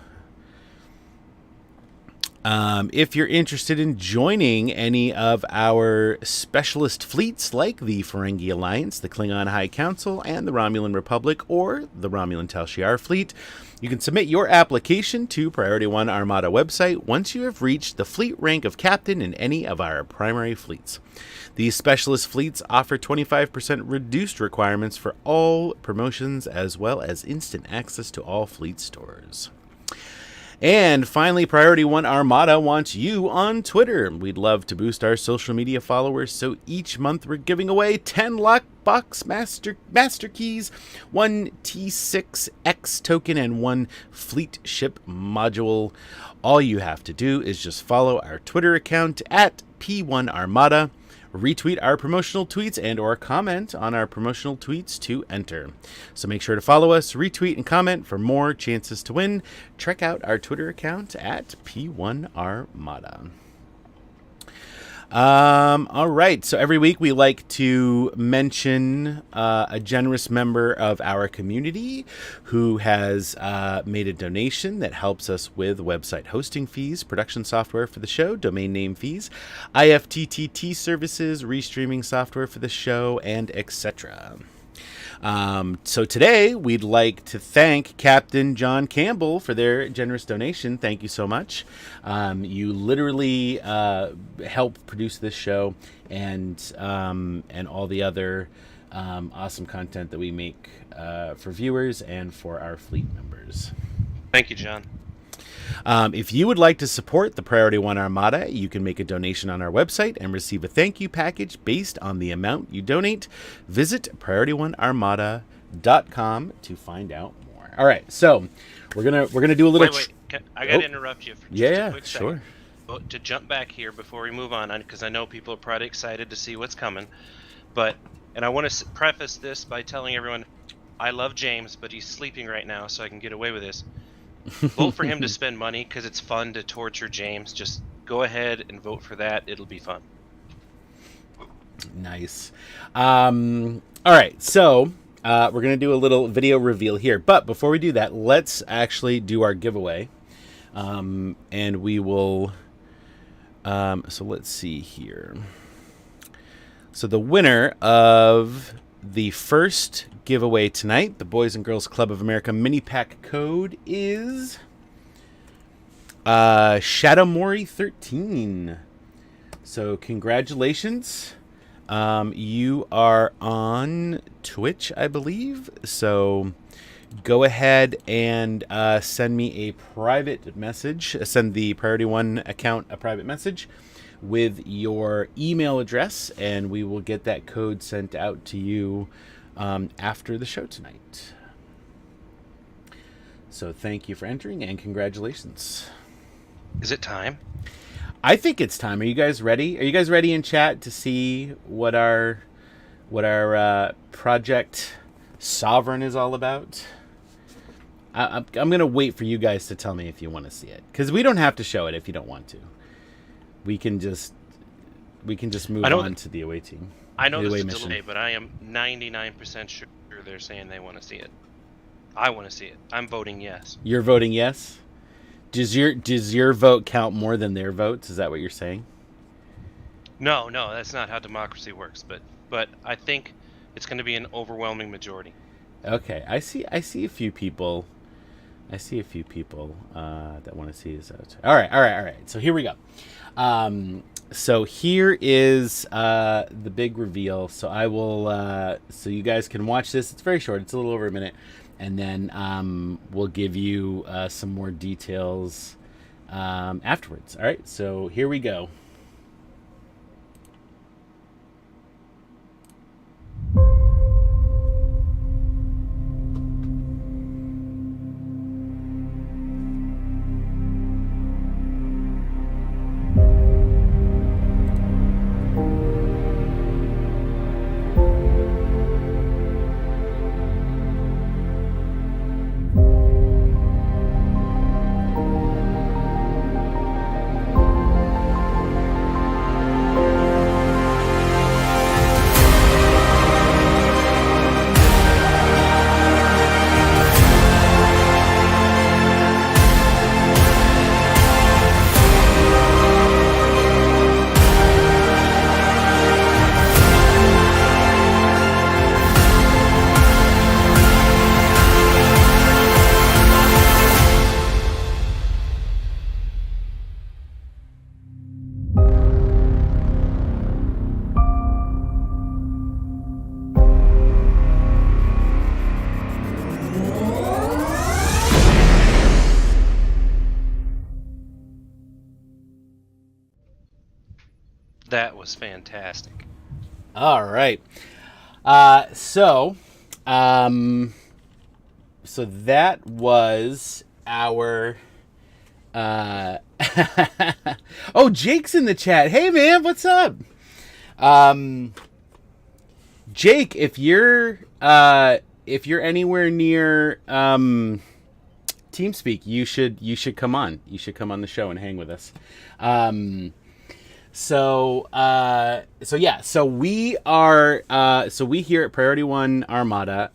If you're interested in joining any of our specialist fleets like the Ferengi Alliance, the Klingon High Council, and the Romulan Republic, or the Romulan Tal Shiar Fleet, you can submit your application to Priority One Armada website once you have reached the fleet rank of captain in any of our primary fleets. These specialist fleets offer 25% reduced requirements for all promotions, as well as instant access to all fleet stores. And finally, Priority One Armada wants you on Twitter. We'd love to boost our social media followers, so each month we're giving away 10 lockbox master keys, 1 T6X token, and 1 fleet ship module. All you have to do is just follow our Twitter account at P1Armada, retweet our promotional tweets, and or comment on our promotional tweets to enter. So make sure to follow us, retweet, and comment for more chances to win. Check out our Twitter account at P1Armada. All right. So every week we like to mention a generous member of our community who has made a donation that helps us with website hosting fees, production software for the show, domain name fees, IFTTT services, restreaming software for the show, and etc. So today we'd like to thank Captain John Campbell for their generous donation. Thank you so much. You literally help produce this show and all the other awesome content that we make for viewers and for our fleet members. Thank you, John. If you would like to support the Priority One Armada, you can make a donation on our website and receive a thank you package based on the amount you donate. Visit PriorityOneArmada.com to find out more. All right, so we're gonna do a little. Wait. I gotta interrupt you for just a quick second. Sure. To jump back here before we move on, because I know people are probably excited to see what's coming. And I want to preface this by telling everyone, I love James, but he's sleeping right now, so I can get away with this. Vote for him to spend money because it's fun to torture James. Just go ahead and vote for that. It'll be fun. Nice. All right, so we're going to do a little video reveal here. But before we do that, let's actually do our giveaway. And we will... so let's see here. So the winner of the first giveaway tonight, the Boys and Girls Club of America mini pack code, is Shadowmori 13. So congratulations. You are on Twitch, I believe. So go ahead and send me a private message. Send the Priority One account a private message with your email address, and we will get that code sent out to you after the show tonight. So thank you for entering, and congratulations. Is it time? I think it's time. Are you guys ready? Are you guys ready in chat to see what our Project Sovereign is all about? I'm going to wait for you guys to tell me if you want to see it, because we don't have to show it if you don't want to. We can just move on to the away team. I know there's a delay, but I am 99% sure they're saying they want to see it. I want to see it. I'm voting yes. You're voting yes? Does your vote count more than their votes? Is that what you're saying? No, that's not how democracy works. But I think it's going to be an overwhelming majority. Okay, I see a few people. that want to see his vote. All right. So here we go. So here is the big reveal. So I will. So you guys can watch this. It's very short. It's a little over a minute, and then we'll give you some more details afterwards. All right. So here we go. That was fantastic. All right. So that was our. Oh, Jake's in the chat. Hey, man, what's up? Jake, if you're anywhere near TeamSpeak, you should come on. You should come on the show and hang with us. So we here at Priority One Armada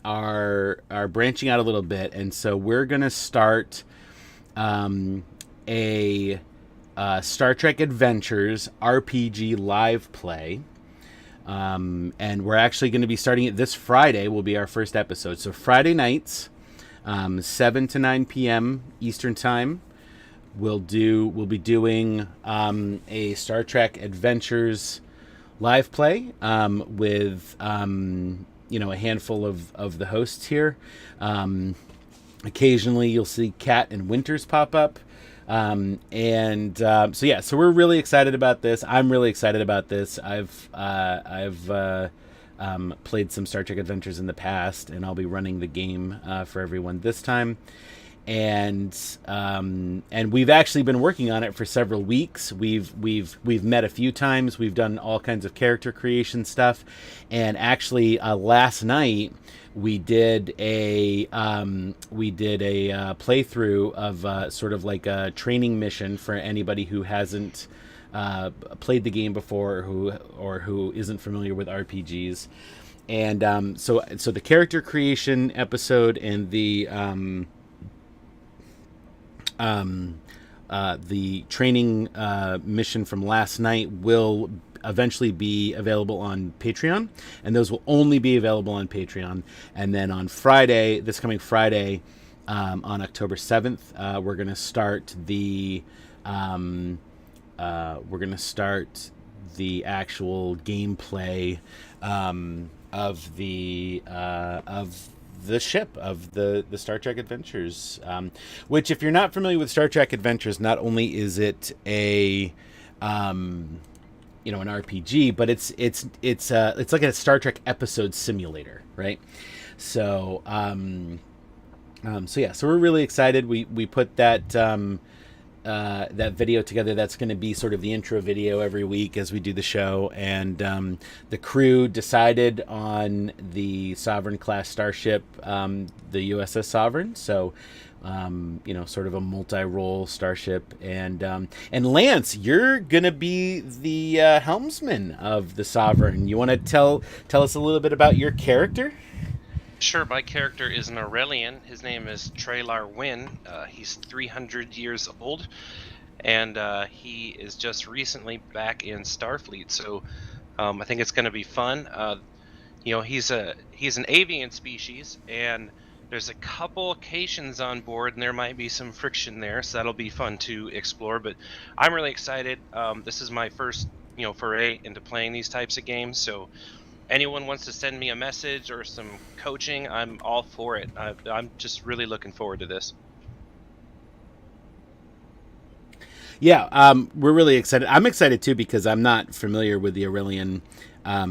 are branching out a little bit, and so we're gonna start a Star Trek Adventures RPG live play. And we're actually going to be starting it this Friday. Will be our first episode. So Friday nights, 7 to 9 p.m. Eastern time. We'll be doing a Star Trek Adventures live play with a handful of the hosts here. Occasionally, you'll see Kat and Winters pop up. So we're really excited about this. I'm really excited about this. I've played some Star Trek Adventures in the past, and I'll be running the game for everyone this time. And we've actually been working on it for several weeks. We've met a few times. We've done all kinds of character creation stuff, and actually last night we did a playthrough of sort of like a training mission for anybody who hasn't played the game before or who isn't familiar with RPGs. And so the character creation episode and the training mission from last night will eventually be available on Patreon, and those will only be available on Patreon. And then on Friday, this coming Friday, on October 7th, we're gonna start the actual gameplay of the ship of the Star Trek Adventures, which, if you're not familiar with Star Trek Adventures, not only is it a an RPG, but it's like a Star Trek episode simulator, right? So so we're really excited. We put that that video together. That's going to be sort of the intro video every week as we do the show. And the crew decided on the Sovereign class starship, the USS Sovereign. So sort of a multi-role starship. And Lance, you're gonna be the helmsman of the Sovereign. You want to tell us a little bit about your character? Sure, my character is an Aurelian. His name is Traylar Wynn. He's 300 years old, and he is just recently back in Starfleet. So I think it's going to be fun. He's an avian species, and there's a couple occasions on board, and there might be some friction there, so that'll be fun to explore. But I'm really excited. This is my first, foray into playing these types of games. So anyone wants to send me a message or some coaching, I'm all for it. I'm just really looking forward to this. Yeah, we're really excited. I'm excited too because I'm not familiar with the Aurelian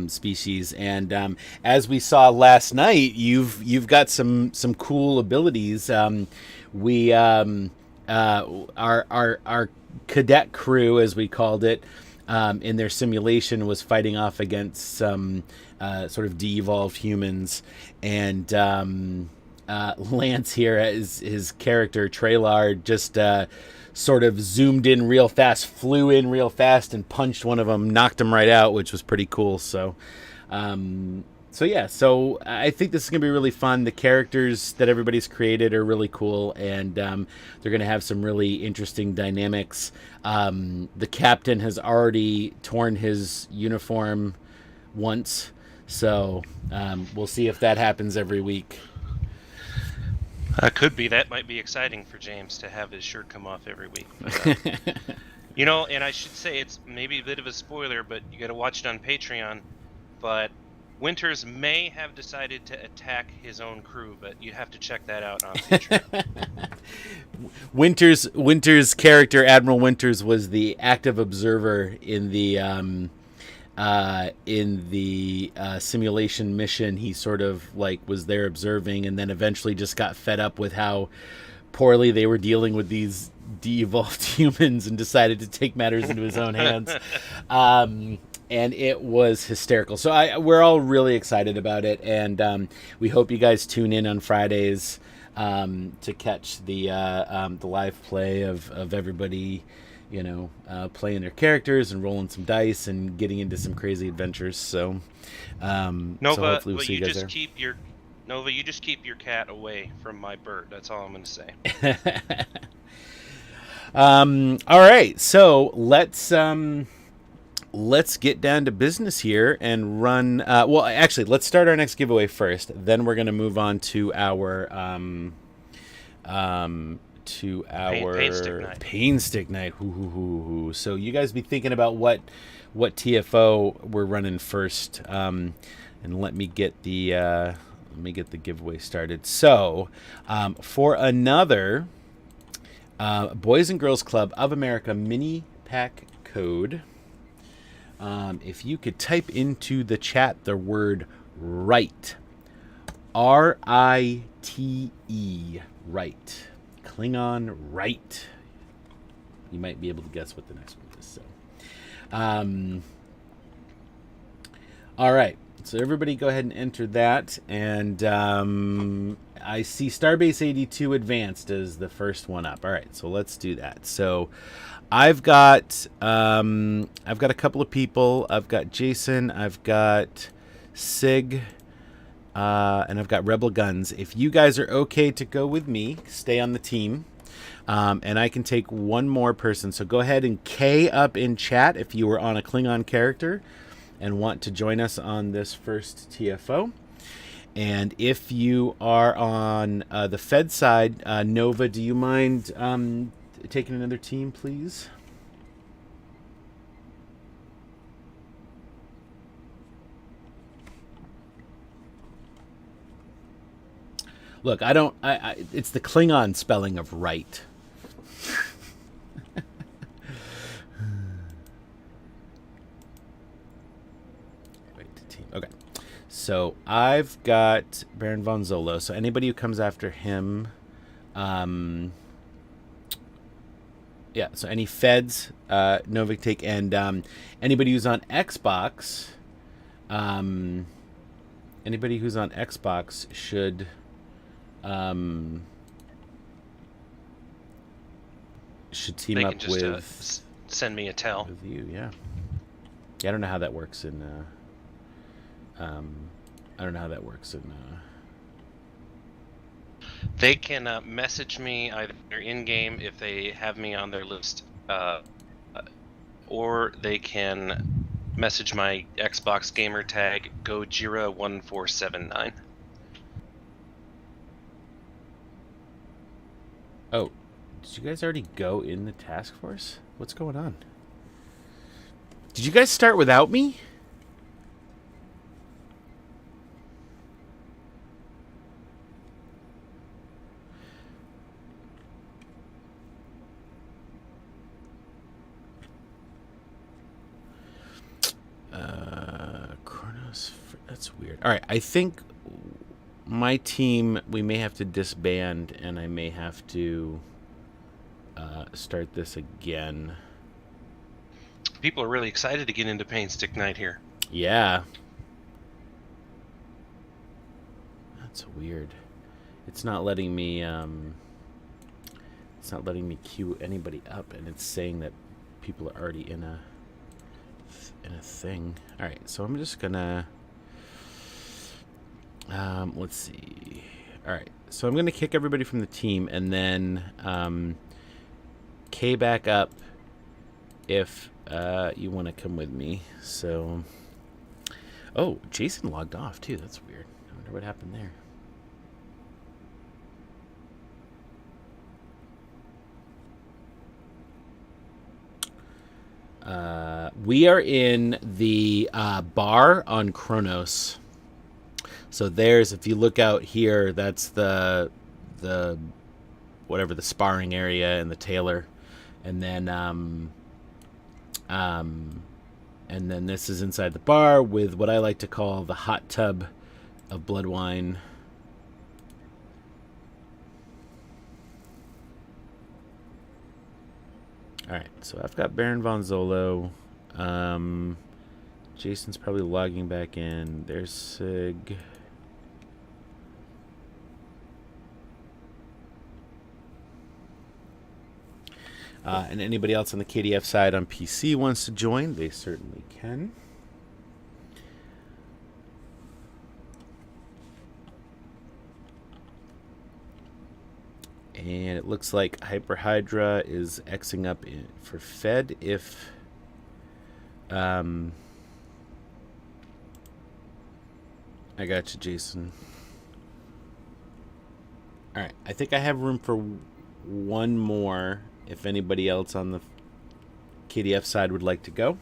species, and as we saw last night, you've got some cool abilities. We our cadet crew, as we called it, in their simulation, was fighting off against some sort of de-evolved humans, and Lance here, his character Traylar, just sort of zoomed in real fast, flew in real fast, and punched one of them, knocked him right out, which was pretty cool. So I think this is going to be really fun. The characters that everybody's created are really cool, and they're going to have some really interesting dynamics. The captain has already torn his uniform once, so we'll see if that happens every week. Could be. That might be exciting for James to have his shirt come off every week. But, and I should say, it's maybe a bit of a spoiler, but you got to watch it on Patreon. But Winters may have decided to attack his own crew, but you have to check that out on future. Winters' character, Admiral Winters, was the active observer in the simulation mission. He sort of like was there observing, and then eventually just got fed up with how poorly they were dealing with these de-evolved humans and decided to take matters into his own hands. And it was hysterical. So we're all really excited about it, and we hope you guys tune in on Fridays to catch the live play of everybody, playing their characters and rolling some dice and getting into some crazy adventures. So, Nova, so hopefully we'll see you guys there. Nova, you just keep your cat away from my bird. That's all I'm going to say. All right, so let's get down to business here and run. Well, actually, let's start our next giveaway first. Then we're going to move on to our pain stick night. So you guys be thinking about what TFO we're running first, and let me get the giveaway started. So for another Boys and Girls Club of America mini pack code, if you could type into the chat the word right, RITE, right, Klingon right, you might be able to guess what the next one is. So, all right, so everybody go ahead and enter that, and I see Starbase 82 Advanced as the first one up. All right, so let's do that. So I've got a couple of people. I've got Jason, I've got Sig, and I've got Rebel Guns. If you guys are okay to go with me, stay on the team, and I can take one more person. So go ahead and K up in chat if you were on a Klingon character and want to join us on this first TFO. And if you are on the Fed side, Nova, do you mind taking another team, please? Look, it's the Klingon spelling of right. Wait, team. Okay. So I've got Baron von Zolo. So anybody who comes after him, yeah, so any feds, Novik take, and anybody who's on Xbox, should team they up can just, with send me a tell. with you. Yeah, I don't know how that works in. They can message me either in game if they have me on their list, or they can message my Xbox gamer tag Gojira1479. Oh, did you guys already go in the task force? What's going on? Did you guys start without me? Kronos, that's weird. All right, I think my team, we may have to disband, and I may have to start this again. People are really excited to get into Pain Stick Night here. Yeah. That's weird. It's not letting me queue anybody up, and it's saying that people are already in a thing. All right, so I'm just gonna let's see. All right, so I'm gonna kick everybody from the team, and then K back up if you want to come with me. So, oh, Jason logged off too. That's weird. I wonder what happened there. We are in the bar on Kronos. So there's, if you look out here, that's the whatever, the sparring area and the tailor, and then this is inside the bar with what I like to call the hot tub of blood wine. All right, so I've got Baron von Zolo. Jason's probably logging back in. There's Sig. And anybody else on the KDF side on PC wants to join, they certainly can. And it looks like Hyper Hydra is Xing up for Fed if I got you, Jason. All right, I think I have room for one more if anybody else on the KDF side would like to go.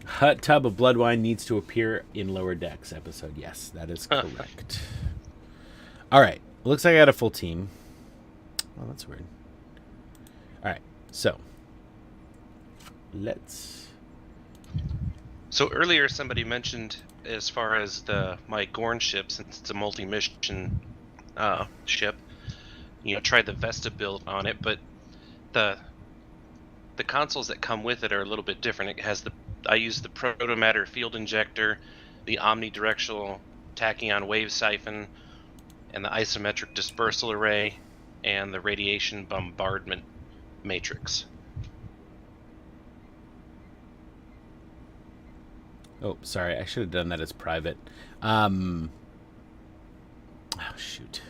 Hot Tub of Blood Wine needs to appear in Lower Decks episode. Yes, that is correct. All right, looks like I got a full team. Well, that's weird. All right, so let's. So earlier somebody mentioned, as far as my Gorn ship, since it's a multi-mission ship, try the Vesta build on it, but the consoles that come with it are a little bit different. It has I use the Protomatter field injector, the omnidirectional tachyon wave siphon, and the isometric dispersal array, and the radiation bombardment matrix. Oh, sorry. I should have done that as private. Oh, shoot.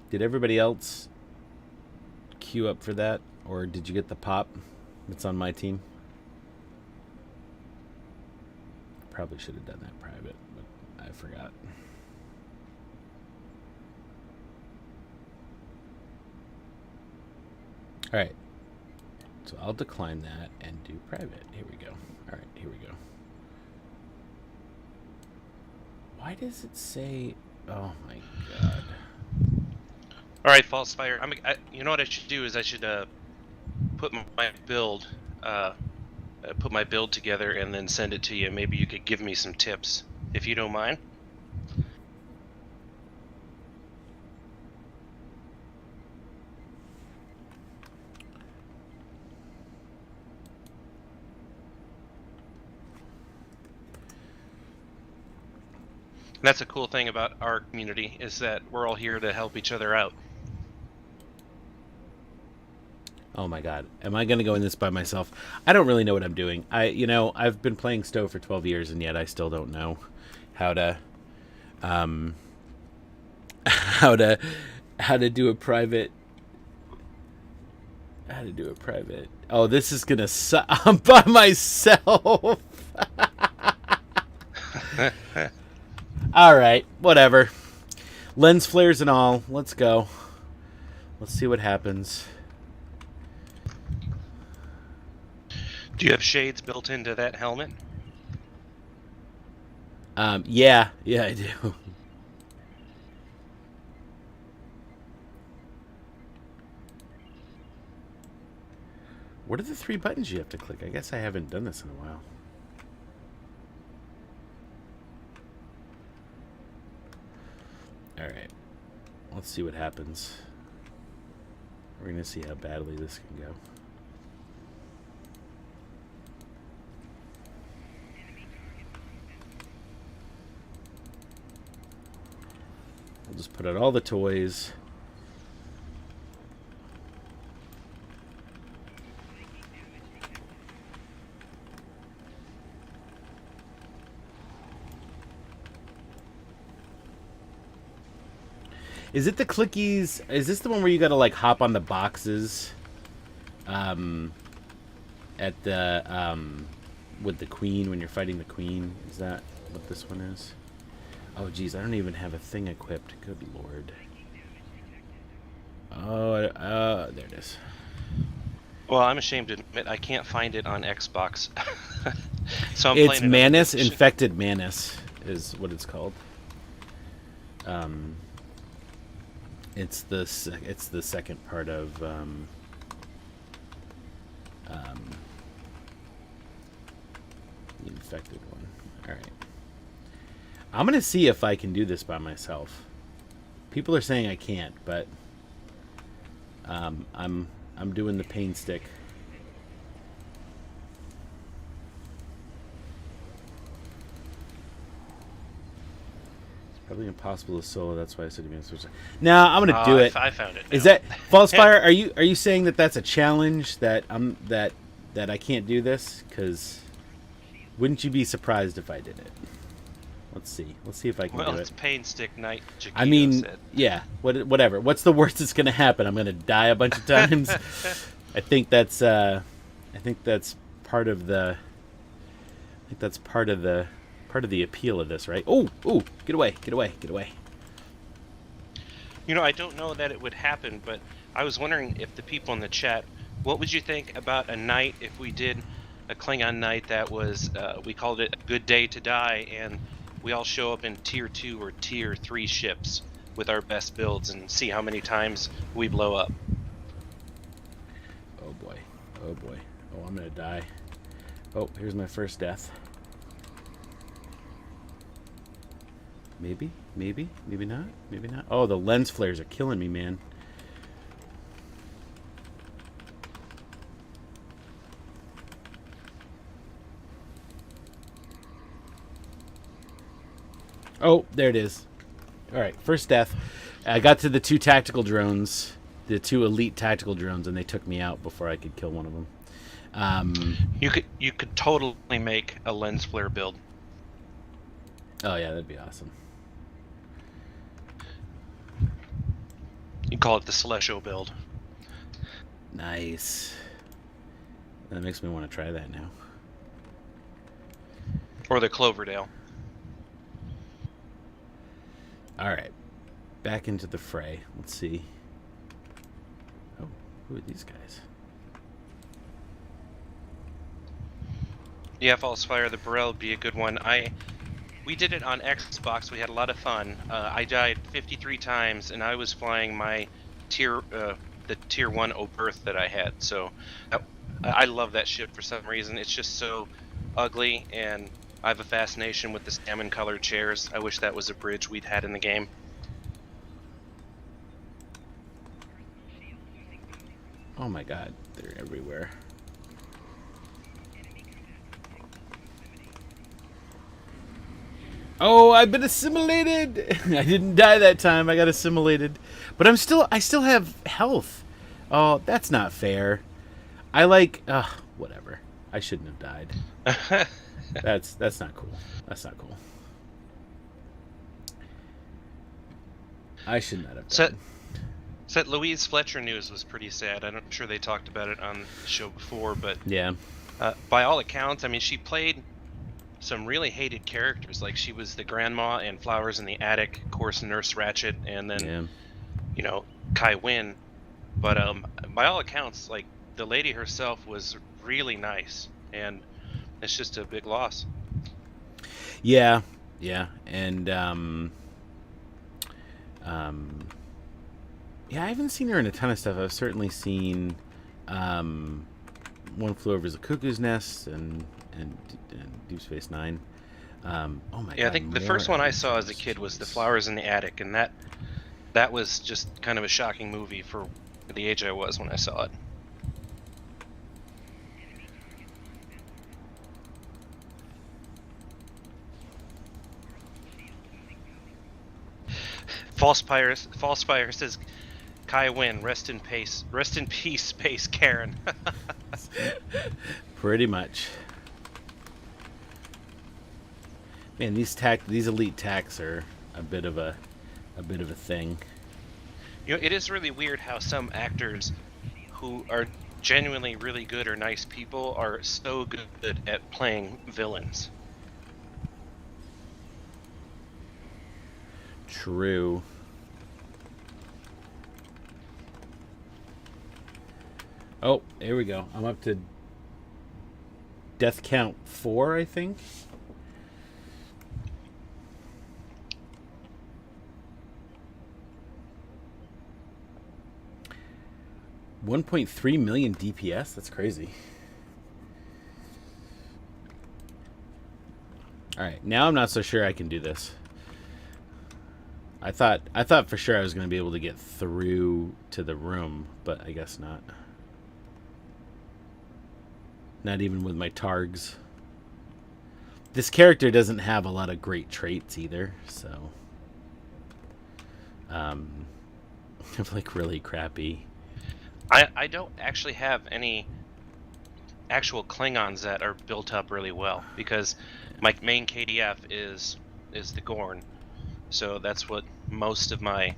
Did everybody else queue up for that? Or did you get the pop that's on my team? Probably should have done that private, but I forgot. All right. So I'll decline that and do private. Here we go. All right, here we go. Why does it say... Oh, my God. All right, Falsefire. You know what I should do is I should put my build together and then send it to you. Maybe you could give me some tips, if you don't mind. That's a cool thing about our community, is that we're all here to help each other out. Oh my God. Am I going to go in this by myself? I don't really know what I'm doing. I've been playing Stowe for 12 years and yet I still don't know how to do a private. How to do a private. Oh, this is going to suck. I'm by myself. All right, whatever. Lens flares and all. Let's go. Let's see what happens. Do you have shades built into that helmet? Yeah, I do. What are the 3 buttons you have to click? I guess I haven't done this in a while. All right, let's see what happens. We're going to see how badly this can go. We'll just put out all the toys. Is it the clickies? Is this the one where you gotta like hop on the boxes? At the with the queen when you're fighting the queen? Is that what this one is? Oh geez, I don't even have a thing equipped. Good lord. Oh, there it is. Well, I'm ashamed to admit I can't find it on Xbox. So I'm It's playing it on the Manus, PlayStation. Infected Manus is what it's called. It's the second part of the infected one. All right, I'm gonna see if I can do this by myself. People are saying I can't, but I'm doing the pain stick. Probably impossible to solo. That's why I said you're gonna switch. No, I'm gonna do it. I found it. Is now. that false fire? Are you saying that that's a challenge that that I can't do this? Because wouldn't you be surprised if I did it? Let's see. Let's see if I can Well, do it's it. pain stick night. Chiquito I mean, said. yeah. Whatever. What's the worst that's gonna happen? I'm gonna die a bunch of times. I think that's part of the. I think that's part of the appeal of this, right? Oh, get away, get away, get away. You know, I don't know that it would happen, but I was wondering if the people in the chat, what would you think about a night if we did a Klingon night that was, we called it a good day to die, and we all show up in tier 2 or tier 3 ships with our best builds and see how many times we blow up. Oh boy, oh boy. Oh, I'm gonna die. Oh, here's my first death. Maybe not, maybe not. Oh, the lens flares are killing me, man. Oh, there it is. All right, first death. I got to the 2 tactical drones, the 2 elite tactical drones, and they took me out before I could kill one of them. You could totally make a lens flare build. Oh yeah, that'd be awesome. You call it the Celestial build. Nice. That makes me want to try that now. Or the Cloverdale. All right, back into the fray. Let's see. Oh, who are these guys? Yeah, False Fire, the Burrell would be a good one. We did it on Xbox. We had a lot of fun. I died 53 times, and I was flying my the tier 1 Oberth that I had. So I love that ship for some reason. It's just so ugly, and I have a fascination with the salmon-colored chairs. I wish that was a bridge we'd had in the game. Oh my god, they're everywhere. Oh, I've been assimilated. I didn't die that time. I got assimilated, but I still have health. Oh, that's not fair. I whatever. I shouldn't have died. That's not cool. That's not cool. I should not have died. So that Louise Fletcher news was pretty sad. I'm sure they talked about it on the show before, but Yeah. By all accounts, I mean, she played some really hated characters. Like, she was the grandma in Flowers in the Attic, of course, Nurse Ratched, and then, you know, Kai Wynn. But by all accounts, like, the lady herself was really nice, and it's just a big loss. Yeah, and yeah, I haven't seen her in a ton of stuff. I've certainly seen One Flew Over the Cuckoo's Nest and Deep Space Nine. Oh my god! Yeah, I think the first one I saw as a kid was The Flowers in the Attic, and that was just kind of a shocking movie for the age I was when I saw it. False Fire says, Kai Wynn, rest in peace, Space Karen. Pretty much. Man, these elite tacks are a bit of a thing. You know, it is really weird how some actors who are genuinely really good or nice people are so good at playing villains. True. Oh, here we go. I'm up to death count 4, I think. $1.3 million DPS. That's crazy. All right, now I'm not so sure I can do this. I thought for sure I was going to be able to get through to the room, but I guess not. Not even with my targs. This character doesn't have a lot of great traits either, so like really crappy. I don't actually have any actual Klingons that are built up really well, because my main KDF is the Gorn, so that's what most of my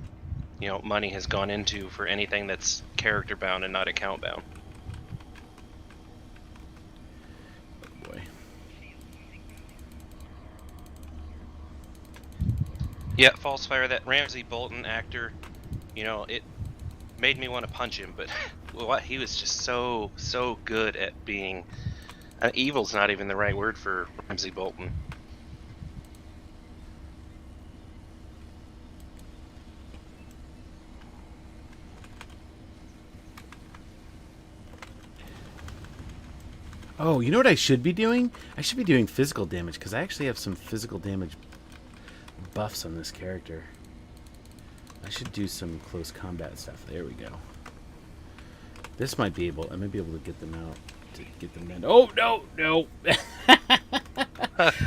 money has gone into for anything that's character bound and not account bound. Oh boy. Yeah, False Fire, that Ramsay Bolton actor, it made me want to punch him, but he was just so good at being evil's not even the right word for Ramsay Bolton. Oh, you know what I should be doing? I should be doing physical damage, because I actually have some physical damage buffs on this character. I should do some close combat stuff. There we go. This might be able... I might be able to get them out. To get them in. Oh, no!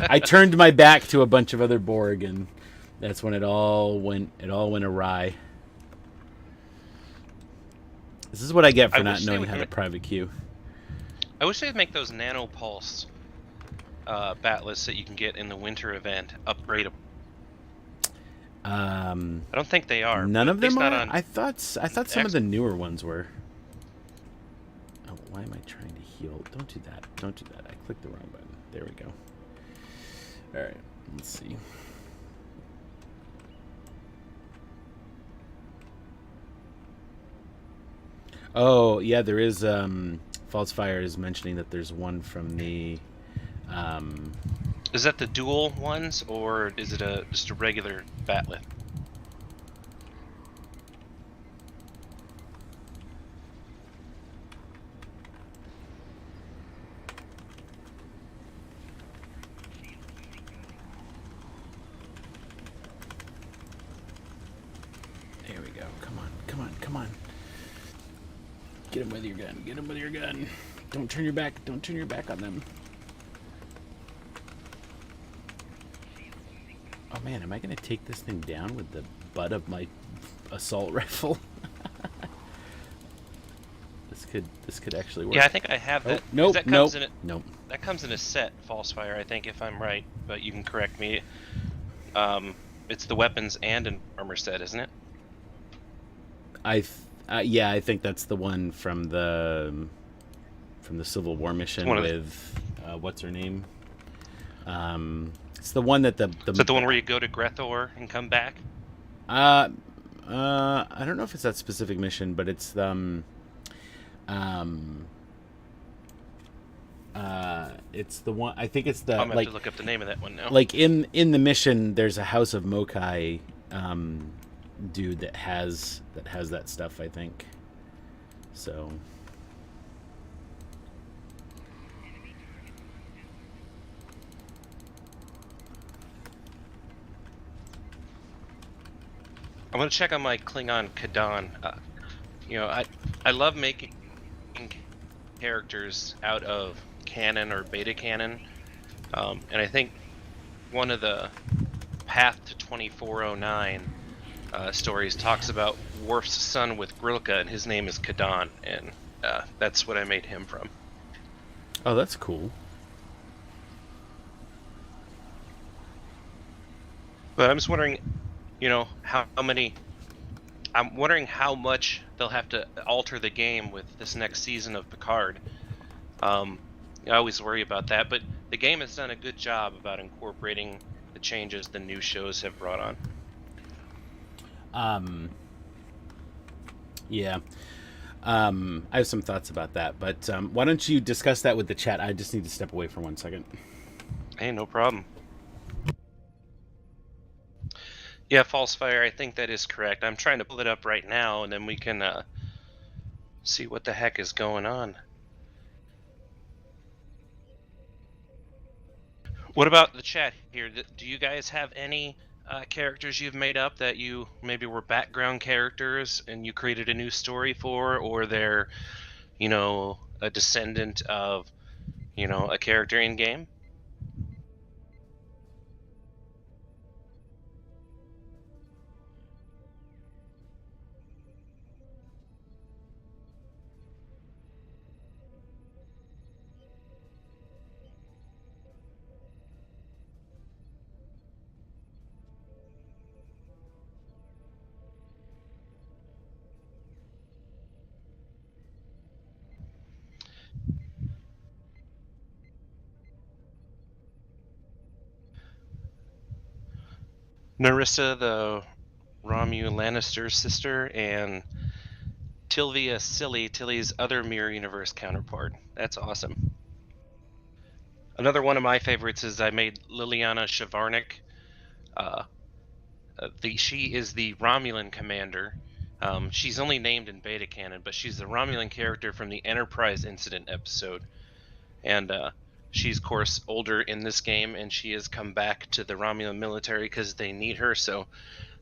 I turned my back to a bunch of other Borg, and that's when it all went awry. This is what I get for not knowing how to private queue. I wish they'd make those nanopulse bat'leths that you can get in the winter event upgradable. I don't think they are. None of them are? I thought some of the newer ones were. Oh, why am I trying to heal? Don't do that. Don't do that. I clicked the wrong button. There we go. All right. Let's see. Oh, yeah, there is... False Fire is mentioning that there's one from the... Is that the dual ones, or is it just a regular bat'leth? There we go. Come on. Get him with your gun. Don't turn your back on them. Oh man, am I gonna take this thing down with the butt of my assault rifle? This could actually work. Yeah, I think I have that. Nope. That comes in a set, False Fire, I think, if I'm right, but you can correct me. It's the weapons and an armor set, isn't it? Yeah, I think that's the one from the Civil War mission with what's her name? It's the one that the Is that the one where you go to Grethor and come back? I don't know if it's that specific mission, but it's it's the one. I think it's the. I'm gonna have to look up the name of that one now. Like in the mission, there's a House of Mokai dude that has that stuff, I think. So. I'm gonna check on my Klingon Kadan. I love making characters out of canon or beta canon, and I think one of the Path to 2409 stories talks about Worf's son with Grilka, and his name is Kadan, and that's what I made him from. Oh, that's cool. But I'm just wondering, how many... I'm wondering how much they'll have to alter the game with this next season of Picard. I always worry about that, but the game has done a good job about incorporating the changes the new shows have brought on. Yeah. I have some thoughts about that, but why don't you discuss that with the chat? I just need to step away for 1 second. Hey, no problem. Yeah, False Fire, I think that is correct. I'm trying to pull it up right now, and then we can see what the heck is going on. What about the chat here? Do you guys have any characters you've made up that you maybe were background characters and you created a new story for, or they're, a descendant of, a character in game? Narissa, the Romu Lannister's sister, and Tilvia Silly, Tilly's other Mirror Universe counterpart. That's awesome. Another one of my favorites is I made Liliana Shavarnik. She is the Romulan commander. She's only named in beta canon, but she's the Romulan character from the Enterprise Incident episode. And she's, of course, older in this game, and she has come back to the Romulan military because they need her. So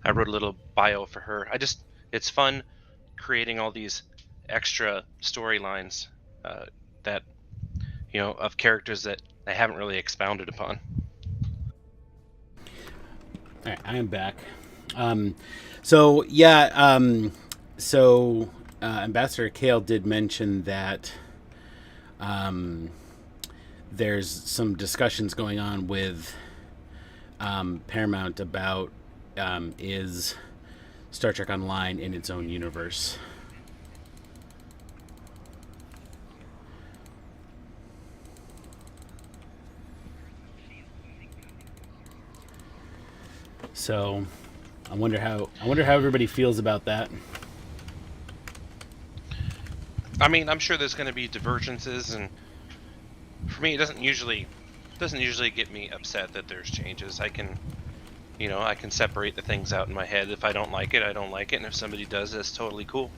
I wrote a little bio for her. It's fun creating all these extra storylines that, of characters that I haven't really expounded upon. All right, I am back. So Ambassador Kale did mention that there's some discussions going on with Paramount about is Star Trek Online in its own universe. So, I wonder how everybody feels about that. I mean, I'm sure there's going to be divergences, and for me, it doesn't usually get me upset that there's changes. I can separate the things out in my head. If I don't like it, I don't like it, and if somebody does, that's totally cool.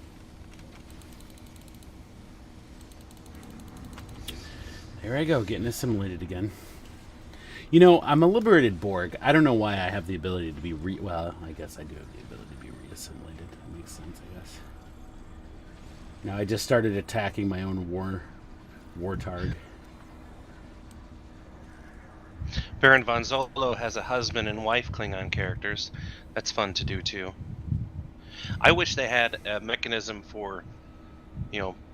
There I go, getting assimilated again. I'm a liberated Borg. I don't know why I have the ability to be well, I guess I do have the ability to be re-assimilated. That makes sense, I guess. Now I just started attacking my own wartarg. Baron von Zolo has a husband and wife Klingon characters. That's fun to do too. I wish they had a mechanism for,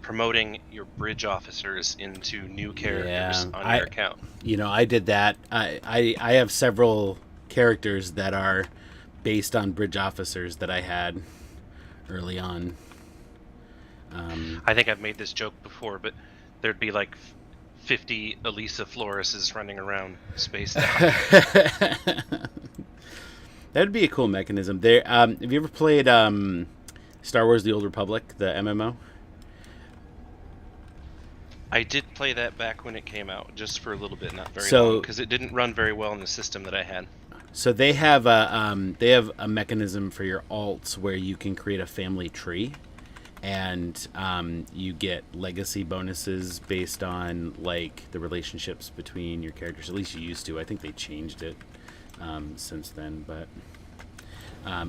promoting your bridge officers into new characters on your account. I did that. I have several characters that are based on bridge officers that I had early on. I think I've made this joke before, but there'd be like 50 Elisa Floruses running around space now. That'd be a cool mechanism. There. Have you ever played Star Wars: The Old Republic, the MMO? I did play that back when it came out, just for a little bit, not very long, because it didn't run very well in the system that I had. So they have a mechanism for your alts where you can create a family tree, and you get legacy bonuses based on like the relationships between your characters. At least you used to. I think they changed it since then, but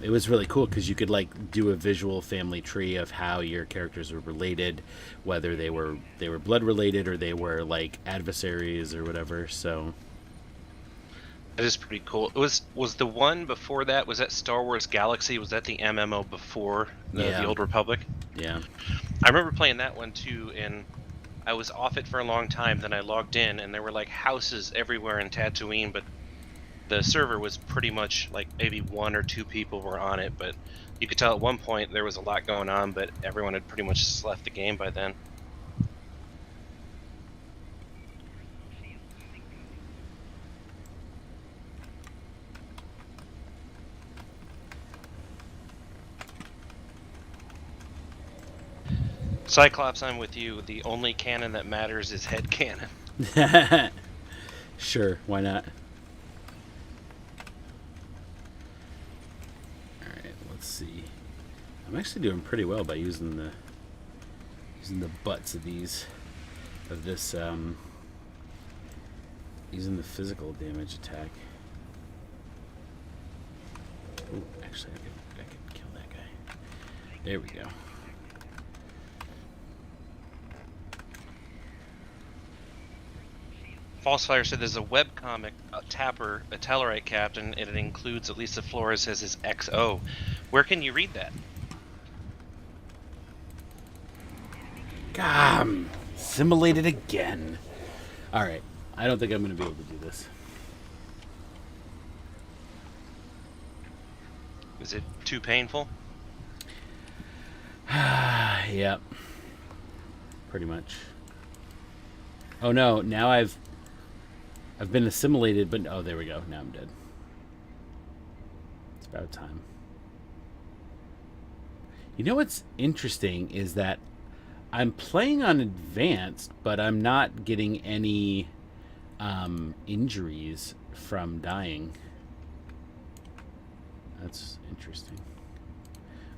it was really cool because you could like do a visual family tree of how your characters were related, whether they were blood related or they were like adversaries or whatever. So that is pretty cool. Was the one before that, was that Star Wars Galaxy? Was that the MMO before the Old Republic? Yeah. I remember playing that one too, and I was off it for a long time. Then I logged in, and there were like houses everywhere in Tatooine, but the server was pretty much like maybe 1 or 2 people were on it, but you could tell at one point there was a lot going on, but everyone had pretty much left the game by then. Cyclops, I'm with you. The only canon that matters is head canon. Sure, why not? Alright, let's see. I'm actually doing pretty well by using the butts of these using the physical damage attack. Ooh, actually I could kill that guy. There we go. Falsefire said there's a webcomic, Tapper, a Tellarite captain, and it includes Elisa Flores as his XO. Where can you read that? God, simulated again. Alright, I don't think I'm going to be able to do this. Is it too painful? Yep. Pretty much. Oh no, now I've been assimilated, but oh, there we go. Now I'm dead. It's about time. You know what's interesting is that I'm playing on advanced, but I'm not getting any injuries from dying. That's interesting.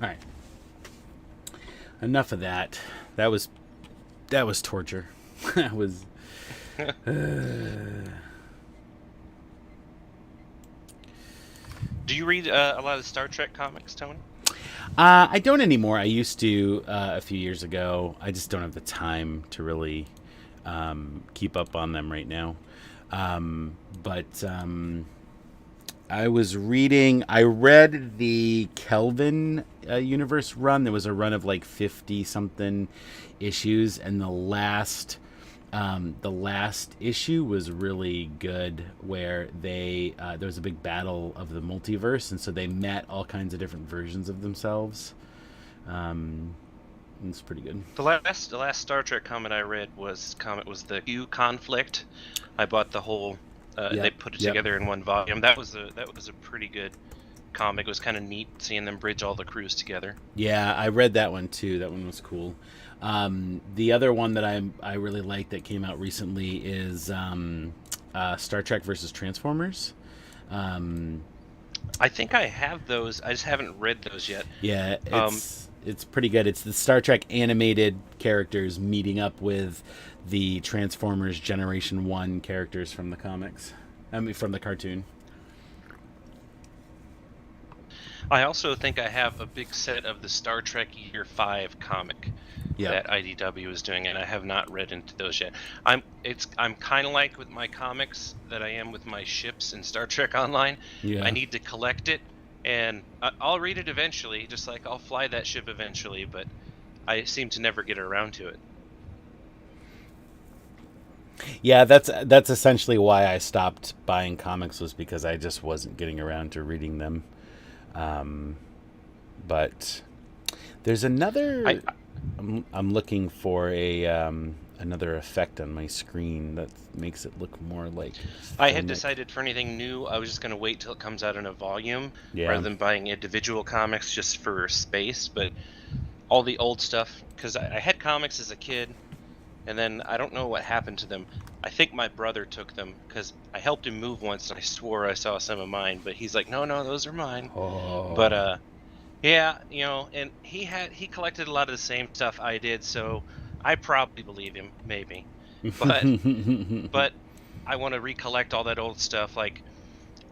All right. Enough of that. That was torture. That was. Do you read a lot of Star Trek comics, Tony? I don't anymore. I used to a few years ago. I just don't have the time to really keep up on them right now. But I was reading. I read the Kelvin universe run. There was a run of like 50 something issues, and the last issue was really good, where they there was a big battle of the multiverse, and so they met all kinds of different versions of themselves. It's pretty good. The last Star Trek comic I read was the Q conflict. I bought the whole. They put it together in one volume. That was a pretty good comic. It was kind of neat seeing them bridge all the crews together. Yeah, I read that one too. That one was cool. The other one that I really like that came out recently is Star Trek versus Transformers. I think I have those. I just haven't read those yet. Yeah, it's pretty good. It's the Star Trek animated characters meeting up with the Transformers Generation 1 characters from the comics. I mean, from the cartoon. I also think I have a big set of the Star Trek Year 5 comic that IDW is doing, and I have not read into those yet. I'm kind of like with my comics that I am with my ships in Star Trek Online. Yeah. I need to collect it, and I'll read it eventually, just like I'll fly that ship eventually, but I seem to never get around to it. Yeah, that's essentially why I stopped buying comics, was because I just wasn't getting around to reading them. But there's another. I'm looking for a another effect on my screen that makes it look more like. I had decided for anything new, I was just going to wait till it comes out in a volume rather than buying individual comics just for space. But all the old stuff, because I had comics as a kid, and then I don't know what happened to them. I think my brother took them because I helped him move once, and I swore I saw some of mine, but he's like, no, those are mine. Oh. But yeah, and he collected a lot of the same stuff I did, so I probably believe him, maybe. But I want to recollect all that old stuff. Like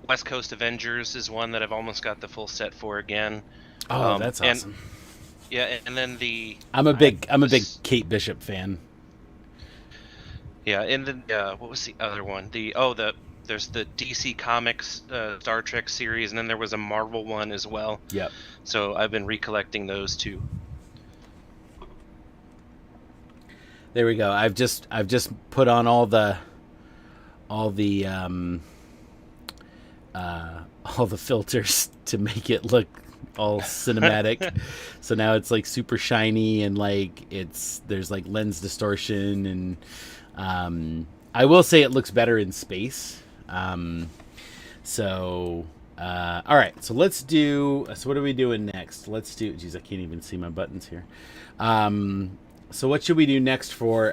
West Coast Avengers is one that I've almost got the full set for again. Oh, that's awesome. And then I'm a big Kate Bishop fan. Yeah, and then what was the other one? There's the DC Comics Star Trek series, and then there was a Marvel one as well. Yep. So I've been recollecting those too. There we go. I've just put on all the filters to make it look all cinematic. So now it's like super shiny, and like there's like lens distortion, and I will say it looks better in space. All right, so let's do. So what are we doing next? Let's do. Geez, I can't even see my buttons here. So what should we do next for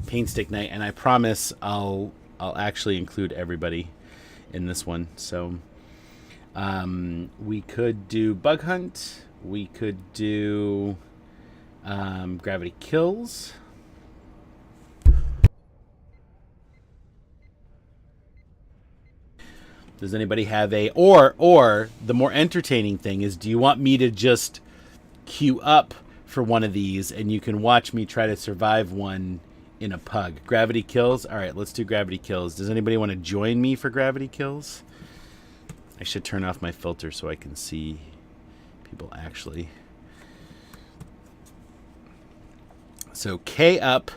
Paint Stick Night? And I promise I'll actually include everybody in this one. So we could do Bug Hunt. We could do Gravity Kills. Does anybody have a or the more entertaining thing is, do you want me to just queue up for one of these and you can watch me try to survive one in a pug? Gravity Kills? All right, let's do Gravity Kills. Does anybody want to join me for Gravity Kills? I should turn off my filter so I can see people actually. So K up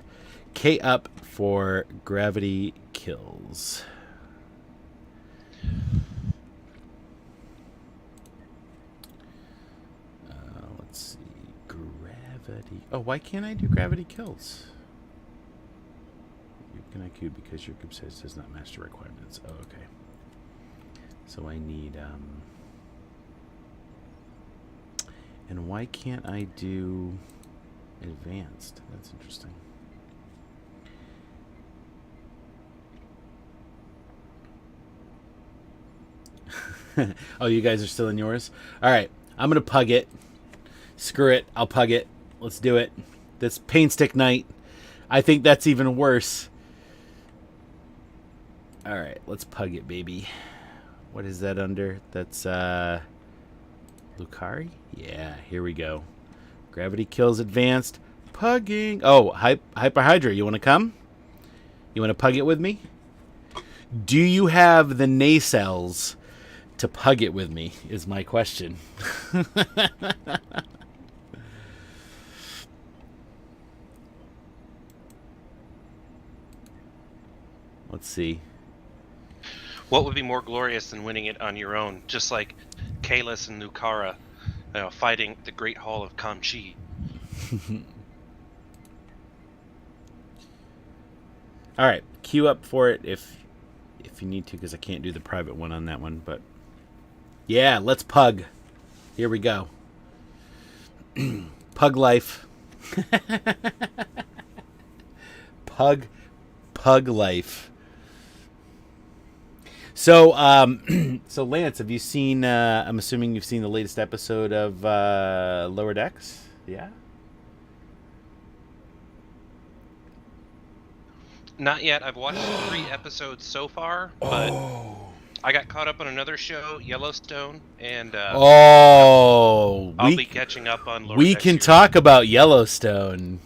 for Gravity Kills. Let's see. Gravity. Oh, why can't I do Gravity Kills? You can IQ because your group size does not match the requirements. Oh, okay. So I need and why can't I do advanced? That's interesting. Oh, you guys are still in yours? All right, I'm going to pug it. Screw it, I'll pug it. Let's do it. This Paint Stick Night. I think that's even worse. All right, let's pug it, baby. What is that under? That's Lucari? Yeah, here we go. Gravity Kills Advanced. Pugging. Oh, Hyper Hydra, you want to come? You want to pug it with me? Do you have the nacelles to pug it with me, is my question. Let's see. What would be more glorious than winning it on your own, just like Kalis and Lucara fighting the Great Hall of Kamchi? All right, queue up for it if you need to, because I can't do the private one on that one. But yeah, let's pug. Here we go. Pug life. Pug life. So, so Lance, have you seen? I'm assuming you've seen the latest episode of Lower Decks. Yeah. Not yet. I've watched 3 episodes so far, but I got caught up on another show, Yellowstone, and I'll be catching up on Lower Decks. We can talk about Yellowstone.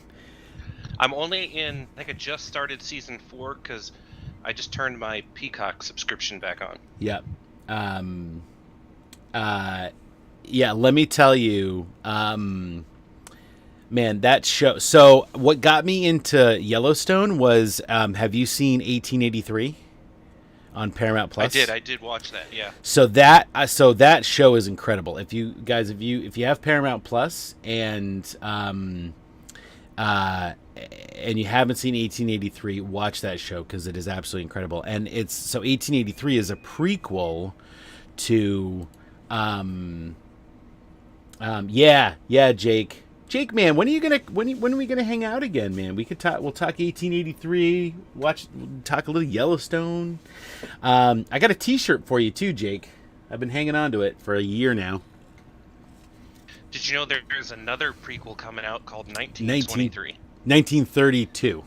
I'm only in, I think I just started season 4 because I just turned my Peacock subscription back on. Yep. Yeah, let me tell you, man, that show. So what got me into Yellowstone was, have you seen 1883 on Paramount Plus? I did watch that. Yeah. So that show is incredible. If you guys, if you have Paramount Plus and you haven't seen 1883, watch that show because it is absolutely incredible. And it's so 1883 is a prequel to, yeah, Jake, man, when are we gonna hang out again, man? We'll talk 1883, talk a little Yellowstone. I got a T-shirt for you too, Jake. I've been hanging on to it for a year now. Did you know there's another prequel coming out called 1923? 1932.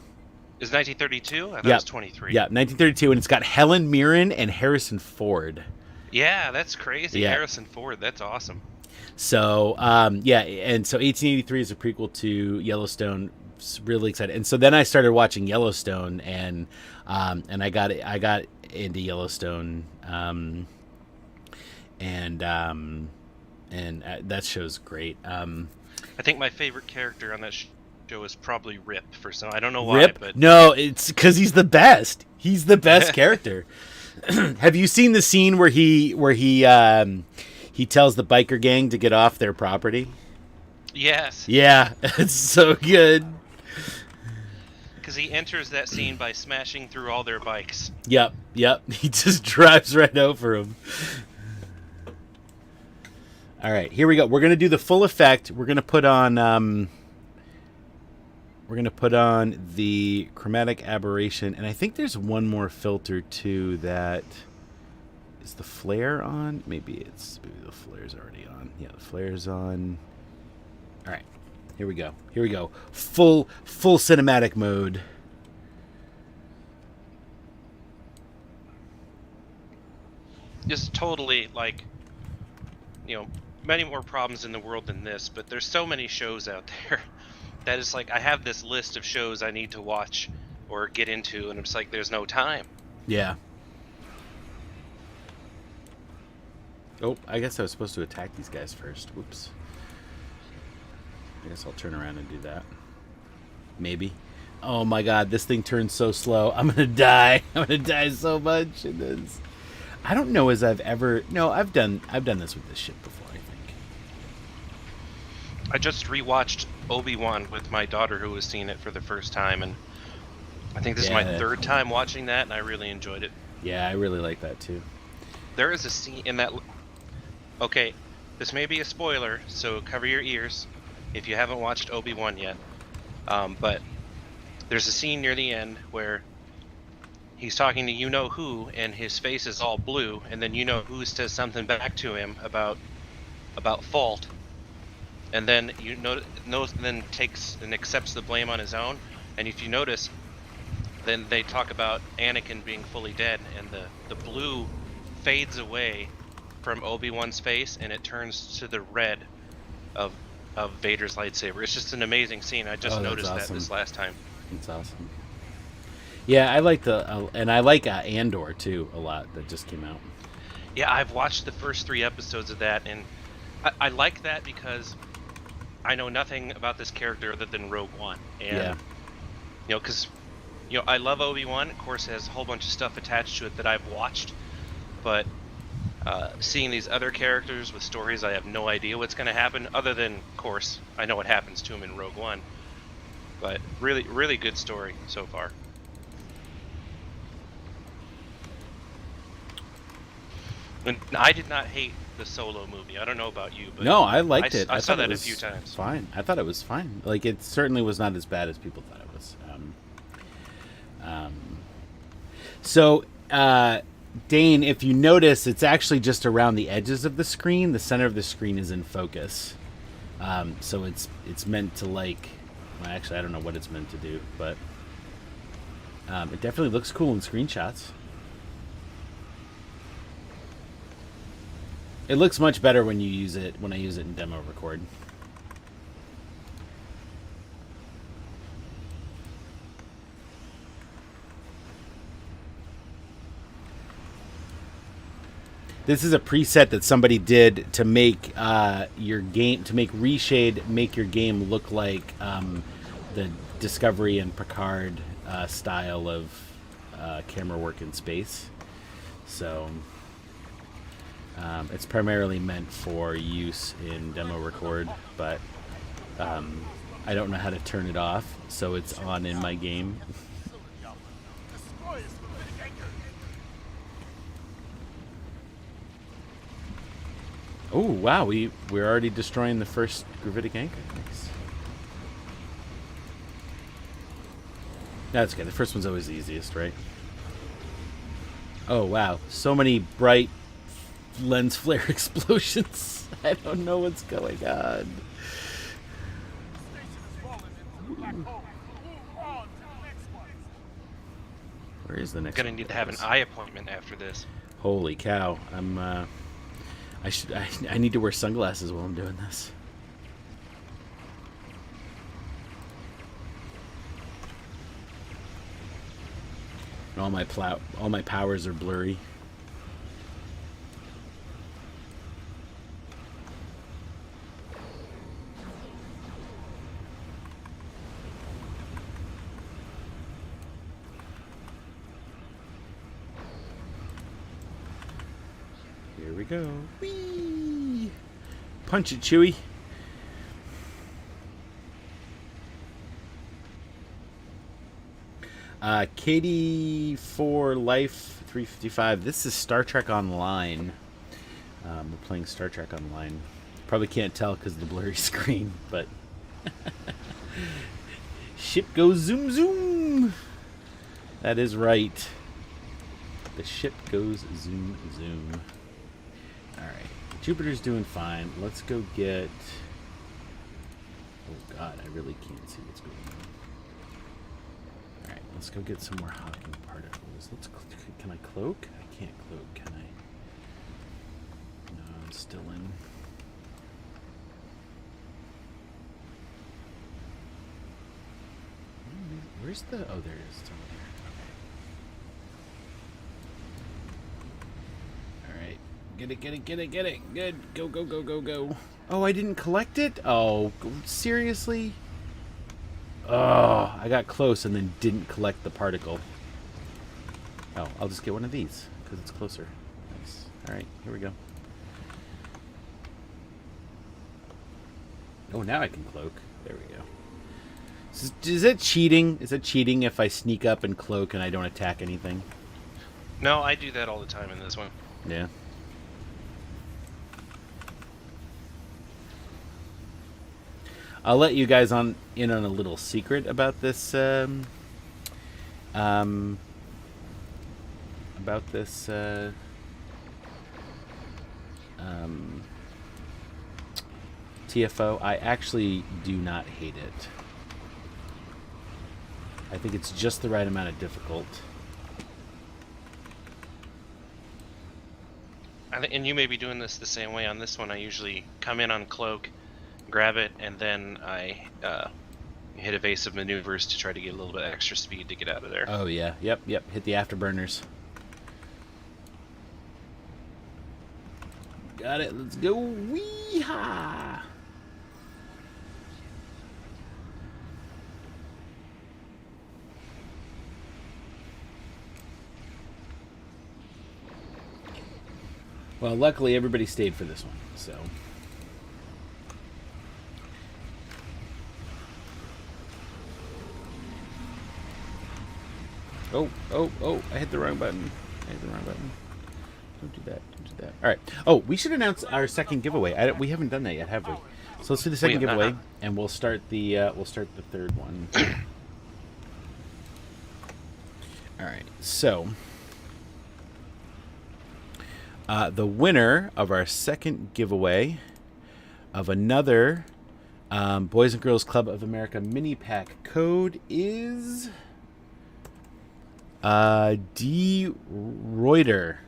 Is 1932? I thought it was 23. Yeah, 1932, and it's got Helen Mirren and Harrison Ford. Yeah, that's crazy. Yeah. Harrison Ford, that's awesome. So, yeah, and so 1883 is a prequel to Yellowstone. Really excited. And so then I started watching Yellowstone, and I got into Yellowstone, and that show's great. I think my favorite character on that show is probably Rip. For some, I don't know why, Rip? but no, it's because he's the best. He's the best character. Have you seen the scene where he tells the biker gang to get off their property? Yes. Yeah, it's so good. Because he enters that scene by smashing through all their bikes. Yep. He just drives right over them. All right, here we go. We're going to do the full effect. We're going to put on... We're going to put on the chromatic aberration. And I think there's one more filter, too, that... Is the flare on? Maybe the flare's already on. Yeah, the flare's on. All right. Here we go. Here we go. Full cinematic mode. Just totally, like, many more problems in the world than this, but there's so many shows out there that it's like I have this list of shows I need to watch or get into, and it's like there's no time. Yeah. Oh, I guess I was supposed to attack these guys first. Whoops. I guess I'll turn around and do that. Maybe. Oh my god, this thing turns so slow. I'm gonna die. I'm gonna die so much in this. I don't know as I've ever... No, I've done this with this ship before, I think. I just rewatched Obi-Wan with my daughter who was seeing it for the first time, and I think this is my third time watching that, and I really enjoyed it. Yeah, I really like that too. There is a scene in that... Okay, this may be a spoiler, so cover your ears if you haven't watched Obi-Wan yet. But there's a scene near the end where he's talking to you-know-who, and his face is all blue, and then you-know-who says something back to him about fault, and then then takes and accepts the blame on his own. And if you notice, then they talk about Anakin being fully dead, and the blue fades away from Obi-Wan's face, and it turns to the red of Vader's lightsaber. It's just an amazing scene. I just noticed that this last time. It's awesome. Yeah, I like and I like Andor too a lot. That just came out. Yeah, I've watched the first 3 episodes of that, and I like that because I know nothing about this character other than Rogue One, and because I love Obi-Wan. Of course, it has a whole bunch of stuff attached to it that I've watched, but seeing these other characters with stories, I have no idea what's going to happen, other than, of course, I know what happens to him in Rogue One. But really, really good story so far. And I did not hate the Solo movie. I don't know about you, but no, I liked it. I saw that a few times. Fine. I thought it was fine. Like, it certainly was not as bad as people thought it was. Dane, if you notice, it's actually just around the edges of the screen. The center of the screen is in focus. So it's meant to, like... Well, actually, I don't know what it's meant to do, but... it definitely looks cool in screenshots. It looks much better when I use it in demo record. This is a preset that somebody did to make your game, to make Reshade make your game look like the Discovery and Picard style of camera work in space. So it's primarily meant for use in demo record, but I don't know how to turn it off, so it's on in my game. Oh wow, we're already destroying the first gravitic anchor. Nice. That's good. The first one's always the easiest, right? Oh wow, so many bright lens flare explosions. I don't know what's going on. Where is the next one? Gonna need to have an eye appointment after this. Holy cow! I need to wear sunglasses while I'm doing this. And all my powers are blurry. Here we go. Whee! Punch it, Chewie. Katie for Life 355. This is Star Trek Online. We're playing Star Trek Online. Probably can't tell because of the blurry screen, but Ship goes zoom zoom. That is right. The ship goes zoom zoom. Alright. Jupiter's doing fine. Let's go get... Oh god, I really can't see what's going on. Alright, let's go get some more Hawking particles. Can I cloak? I can't cloak, can I? No, I'm still in. Where's the... Oh, there it is. It's over there. Okay. Alright. Get it. Good. Go. Oh, I didn't collect it? Oh, seriously? Oh, I got close and then didn't collect the particle. Oh, I'll just get one of these because it's closer. Nice. Alright, here we go. Oh, now I can cloak. There we go. Is it cheating? Is it cheating if I sneak up and cloak and I don't attack anything? No, I do that all the time in this one. Yeah. I'll let you guys in on a little secret about this. TFO. I actually do not hate it. I think it's just the right amount of difficult. And you may be doing this the same way on this one. I usually come in on cloak, grab it, and then I hit evasive maneuvers to try to get a little bit extra speed to get out of there. Oh yeah, yep. Hit the afterburners. Got it. Let's go. Wee-ha! Well, luckily everybody stayed for this one, so. Oh, I hit the wrong button. Don't do that. All right. Oh, we should announce our second giveaway. We haven't done that yet, have we? So let's do the second giveaway, and we'll start the third one. All right. So the winner of our second giveaway of another Boys and Girls Club of America mini pack code is D. Reuter.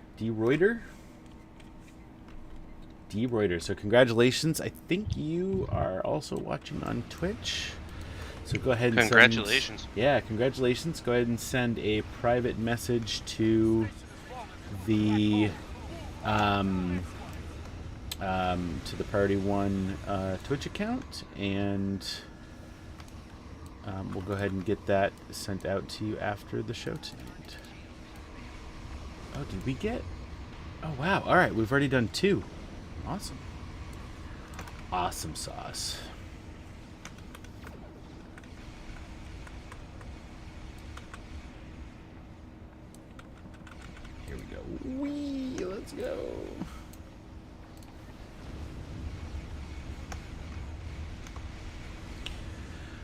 So congratulations. I think you are also watching on Twitch. So go ahead and congratulations. Congratulations. Go ahead and send a private message to the Priority One Twitch account, and we'll go ahead and get that sent out to you after the show tonight. Oh, did we get... Oh, wow. All right, we've already done 2. Awesome sauce. Here we go. Whee! Let's go.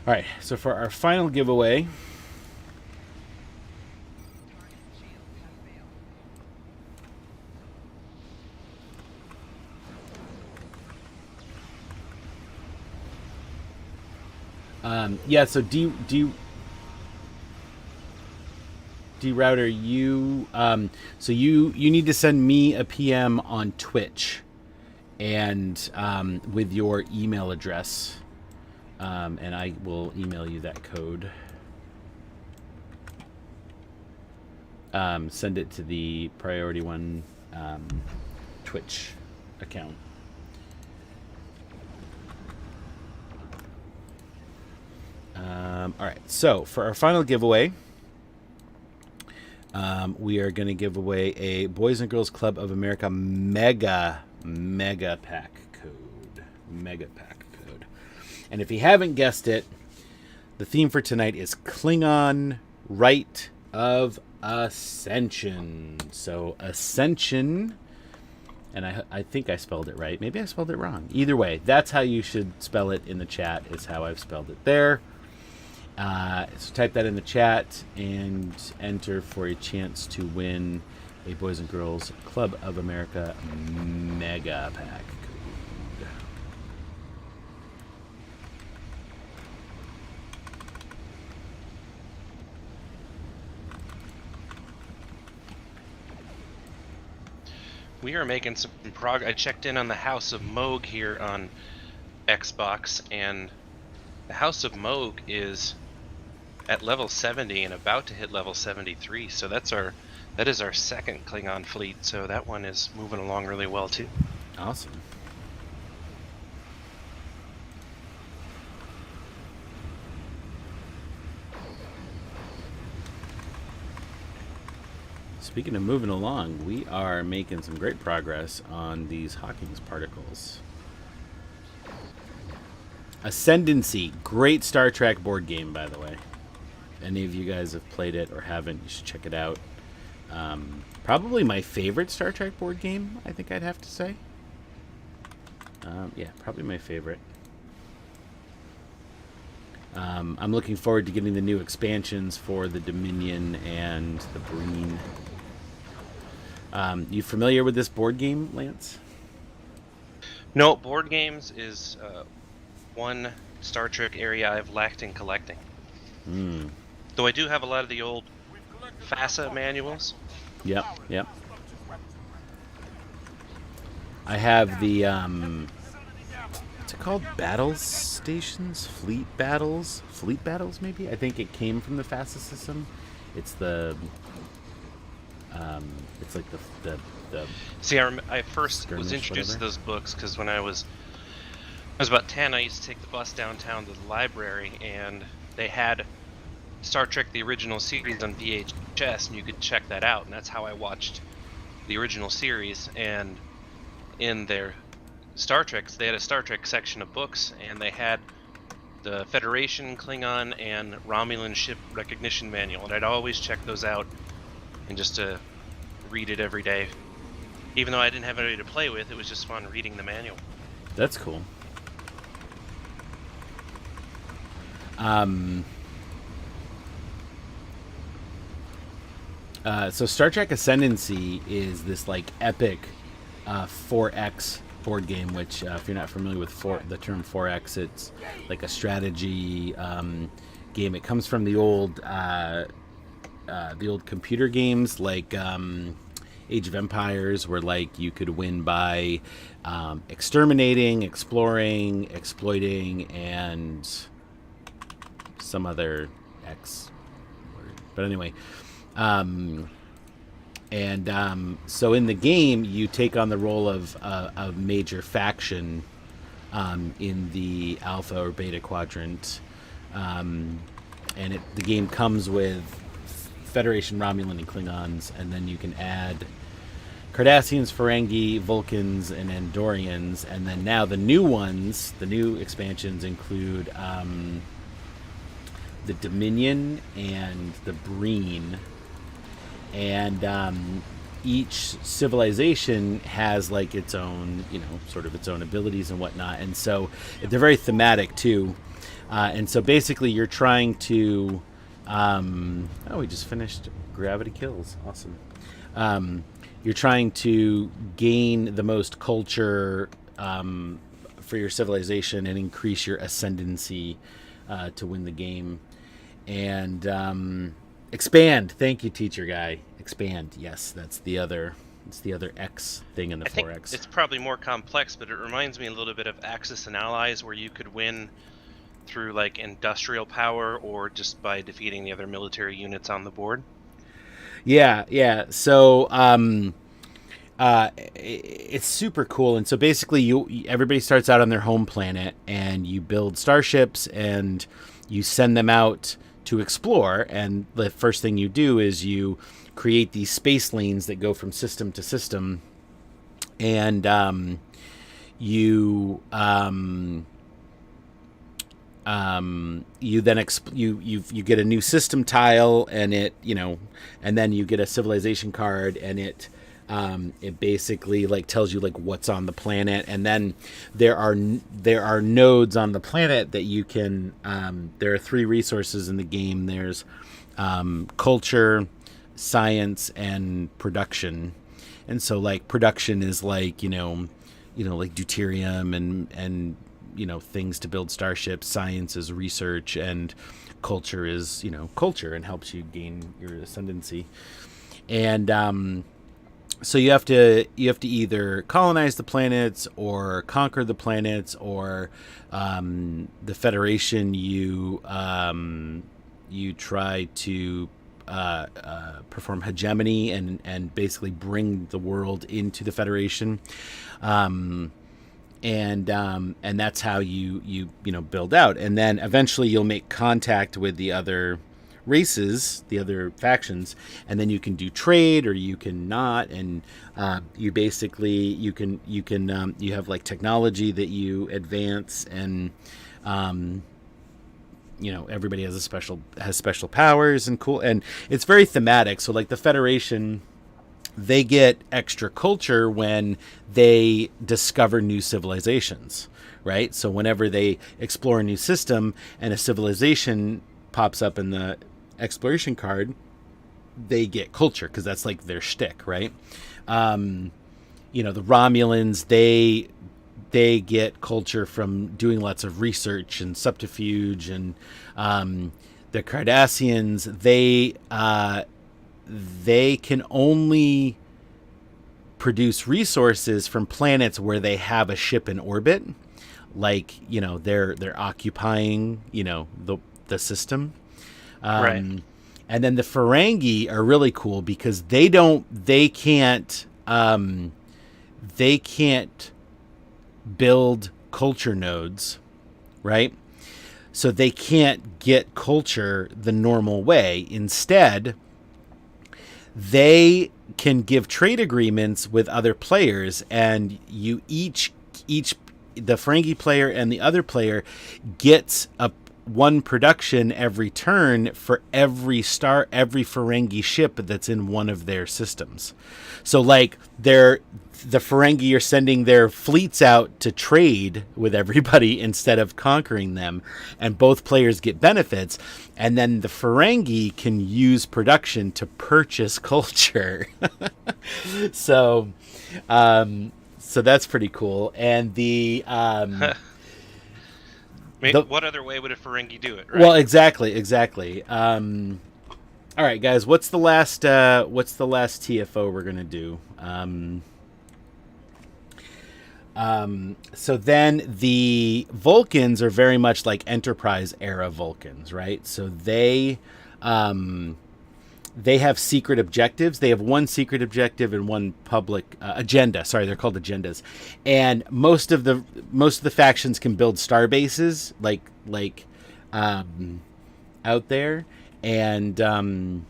All right, so for our final giveaway, so D Router, you so you need to send me a PM on Twitch, and with your email address, and I will email you that code. Send it to the Priority One Twitch account. All right, so for our final giveaway, we are going to give away a Boys and Girls Club of America mega pack code. And if you haven't guessed it, the theme for tonight is Klingon Rite of Ascension. So Ascension, and I think I spelled it right. Maybe I spelled it wrong. Either way, that's how you should spell it in the chat, is how I've spelled it there. So type that in the chat and enter for a chance to win a Boys and Girls Club of America Mega Pack code. We are making some progress. I checked in on the House of Moog here on Xbox, and the House of Moog is at level 70 and about to hit level 73. So that is our second Klingon fleet. So that one is moving along really well too. Awesome. Speaking of moving along, we are making some great progress on these Hawking's particles. Ascendancy, great Star Trek board game, by the way. If any of you guys have played it or haven't, you should check it out. Probably my favorite Star Trek board game, I think I'd have to say. Yeah, probably my favorite. I'm looking forward to getting the new expansions for the Dominion and the Breen. You familiar with this board game, Lance? No, board games is one Star Trek area I've lacked in collecting. Though I do have a lot of the old FASA manuals. Yep. I have the, what's it called? Battle Stations? Fleet Battles, maybe? I think it came from the FASA system. It's the, it's like the See, I first was skirmish, introduced to whatever. those books because when I was about 10, I used to take the bus downtown to the library, and they had Star Trek the original series on VHS, and you could check that out, and that's how I watched the original series. And in their Star Treks, they had a Star Trek section of books, and they had the Federation, Klingon, and Romulan ship recognition manual, and I'd always check those out and just to read it every day. Even though I didn't have anybody to play with, it was just fun reading the manual. That's cool. So Star Trek Ascendancy is this like epic 4X board game, which if you're not familiar with the term 4X, it's like a strategy game. It comes from the old computer games like Age of Empires, where like you could win by exterminating, exploring, exploiting, and some other X word. But anyway, so in the game, you take on the role of a major faction in the Alpha or Beta quadrant, and the game comes with Federation, Romulan, and Klingons, and then you can add Cardassians, Ferengi, Vulcans, and Andorians, and then now the new ones, the new expansions include the Dominion and the Breen, and each civilization has like its own, sort of its own abilities and whatnot, and so they're very thematic too, and so basically you're trying to we just finished Gravity Kills. Awesome. You're trying to gain the most culture for your civilization and increase your ascendancy to win the game. And expand. Thank you, teacher guy. Expand. Yes, that's the other. It's the other X thing in the 4X. It's probably more complex, but it reminds me a little bit of Axis and Allies, where you could win through like industrial power or just by defeating the other military units on the board. Yeah. So it's super cool. And so basically everybody starts out on their home planet, and you build starships and you send them out to explore. And the first thing you do is you create these space lanes that go from system to system, and you then you get a new system tile, and it and then you get a civilization card, and it It basically like tells you like what's on the planet, and then there are nodes on the planet that you can. There are 3 resources in the game. There's culture, science, and production. And so like production is like like deuterium and things to build starships. Science is research, and culture is culture and helps you gain your ascendancy. And so you have to either colonize the planets or conquer the planets, or the Federation you try to perform hegemony and basically bring the world into the Federation, and that's how you build out, and then eventually you'll make contact with the other races, the other factions, and then you can do trade or you can not, and you basically you have like technology that you advance, and everybody has special powers and cool, and it's very thematic. So like the Federation, they get extra culture when they discover new civilizations, right? So whenever they explore a new system and a civilization pops up in the exploration card, they get culture because that's like their shtick, right? The Romulans, they get culture from doing lots of research and subterfuge, and the Cardassians, they can only produce resources from planets where they have a ship in orbit, like they're occupying the system. Right. And then the Ferengi are really cool because they can't build culture nodes, right? So they can't get culture the normal way. Instead, they can give trade agreements with other players, and you each the Ferengi player and the other player gets one production every turn for every Ferengi ship that's in one of their systems. So like the Ferengi are sending their fleets out to trade with everybody instead of conquering them, and both players get benefits, and then the Ferengi can use production to purchase culture. So that's pretty cool. And what other way would a Ferengi do it, right? Well, exactly. All right, guys, what's the last TFO we're gonna do? So then the Vulcans are very much like Enterprise era Vulcans, right? So they have secret objectives. They have one secret objective and one public agenda. Sorry, they're called agendas. And most of the factions can build star bases like out there. And do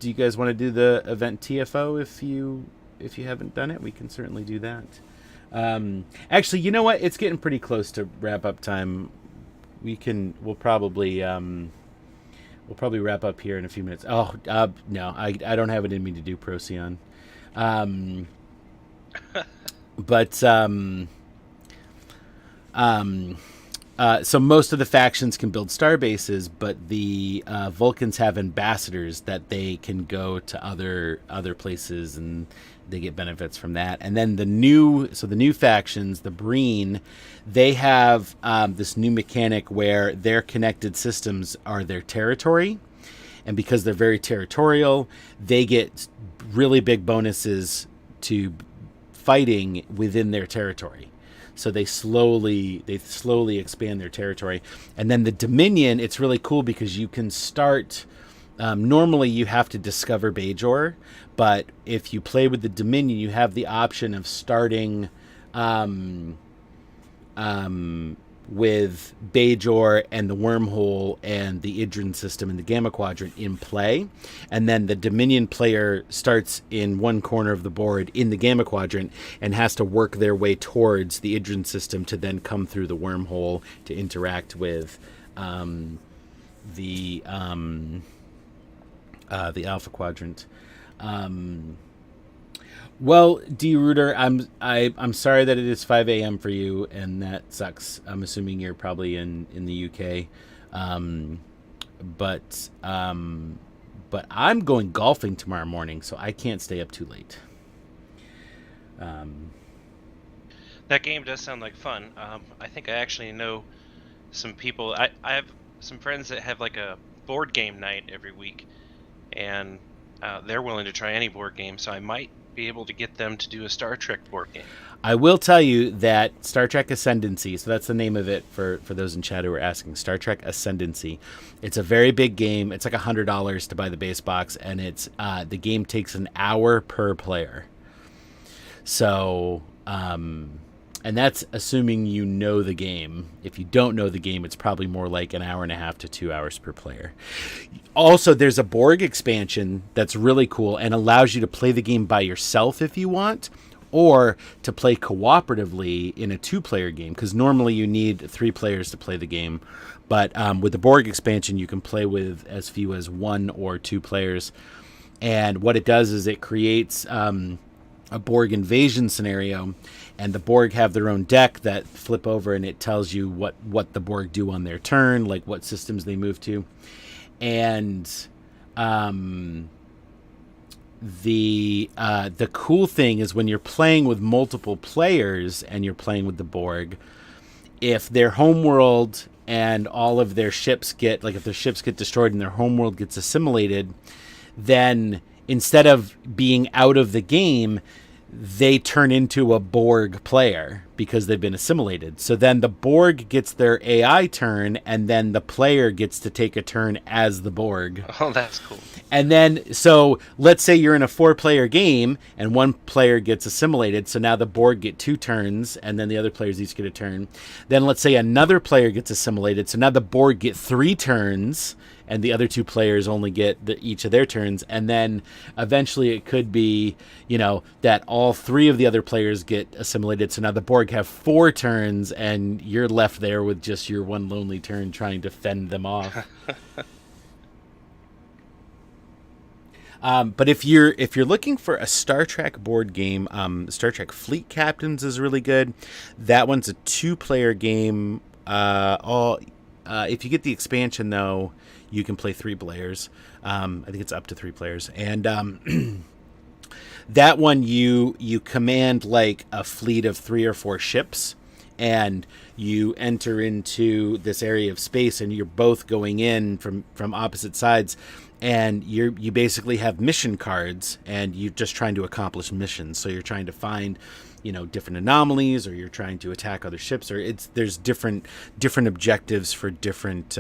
you guys want to do the event TFO if you haven't done it? We can certainly do that. Actually, you know what? It's getting pretty close to wrap up time. We'll probably wrap up here in a few minutes. No, I don't have it in me to do Procyon. So most of the factions can build star bases, but the Vulcans have ambassadors that they can go to other places, and they get benefits from that. And then the new factions, the Breen, they have this new mechanic where their connected systems are their territory, and because they're very territorial, they get really big bonuses to fighting within their territory. So they slowly expand their territory. And then the Dominion, it's really cool because you can start. Normally, you have to discover Bajor, but if you play with the Dominion, you have the option of starting with Bajor and the Wormhole and the Idrin system and the Gamma Quadrant in play, and then the Dominion player starts in one corner of the board in the Gamma Quadrant and has to work their way towards the Idrin system to then come through the Wormhole to interact with the Alpha Quadrant. Well, D. Reuter, I'm sorry that it is 5 a.m. for you, and that sucks. I'm assuming you're probably in the UK, um, but but I'm going golfing tomorrow morning, so I can't stay up too late. That game does sound like fun. I think I actually know some people. I have some friends that have like a board game night every week, and they're willing to try any board game. So I might be able to get them to do a Star Trek board game. I will tell you that Star Trek Ascendancy, so that's the name of it for those in chat who are asking, Star Trek Ascendancy. It's a very big game. It's like $100 to buy the base box, and it's the game takes an hour per player. So, and that's assuming you know the game. If you don't know the game, it's probably more like an hour and a half to 2 hours per player. Also, there's a Borg expansion that's really cool and allows you to play the game by yourself if you want, or to play cooperatively in a 2-player game, because normally you need 3 players to play the game. But with the Borg expansion, you can play with as few as 1 or 2 players. And what it does is it creates a Borg invasion scenario, and the Borg have their own deck that flip over, and it tells you what the Borg do on their turn, like what systems they move to. And the cool thing is when you're playing with multiple players and you're playing with the Borg, if their homeworld and all of their ships get, like if their ships get destroyed and their homeworld gets assimilated, then instead of being out of the game, they turn into a Borg player because they've been assimilated. So then the Borg gets their AI turn, and then the player gets to take a turn as the Borg. Oh, that's cool. And then, so let's say you're in a 4-player game and one player gets assimilated. So now the Borg get 2 turns, and then the other players each get a turn. Then let's say another player gets assimilated. So now the Borg get 3 turns, and the other 2 players only get each of their turns. And then eventually it could be, that all 3 of the other players get assimilated. So now the Borg have 4 turns, and you're left there with just your one lonely turn trying to fend them off. But if you're looking for a Star Trek board game, Star Trek Fleet Captains is really good. That one's a 2-player game. If you get the expansion, though, you can play 3 players. I think it's up to 3 players. And that one, you command like a fleet of 3 or 4 ships, and you enter into this area of space, and you're both going in from opposite sides. And you basically have mission cards, and you're just trying to accomplish missions. So you're trying to find, different anomalies, or you're trying to attack other ships, or there's different objectives for different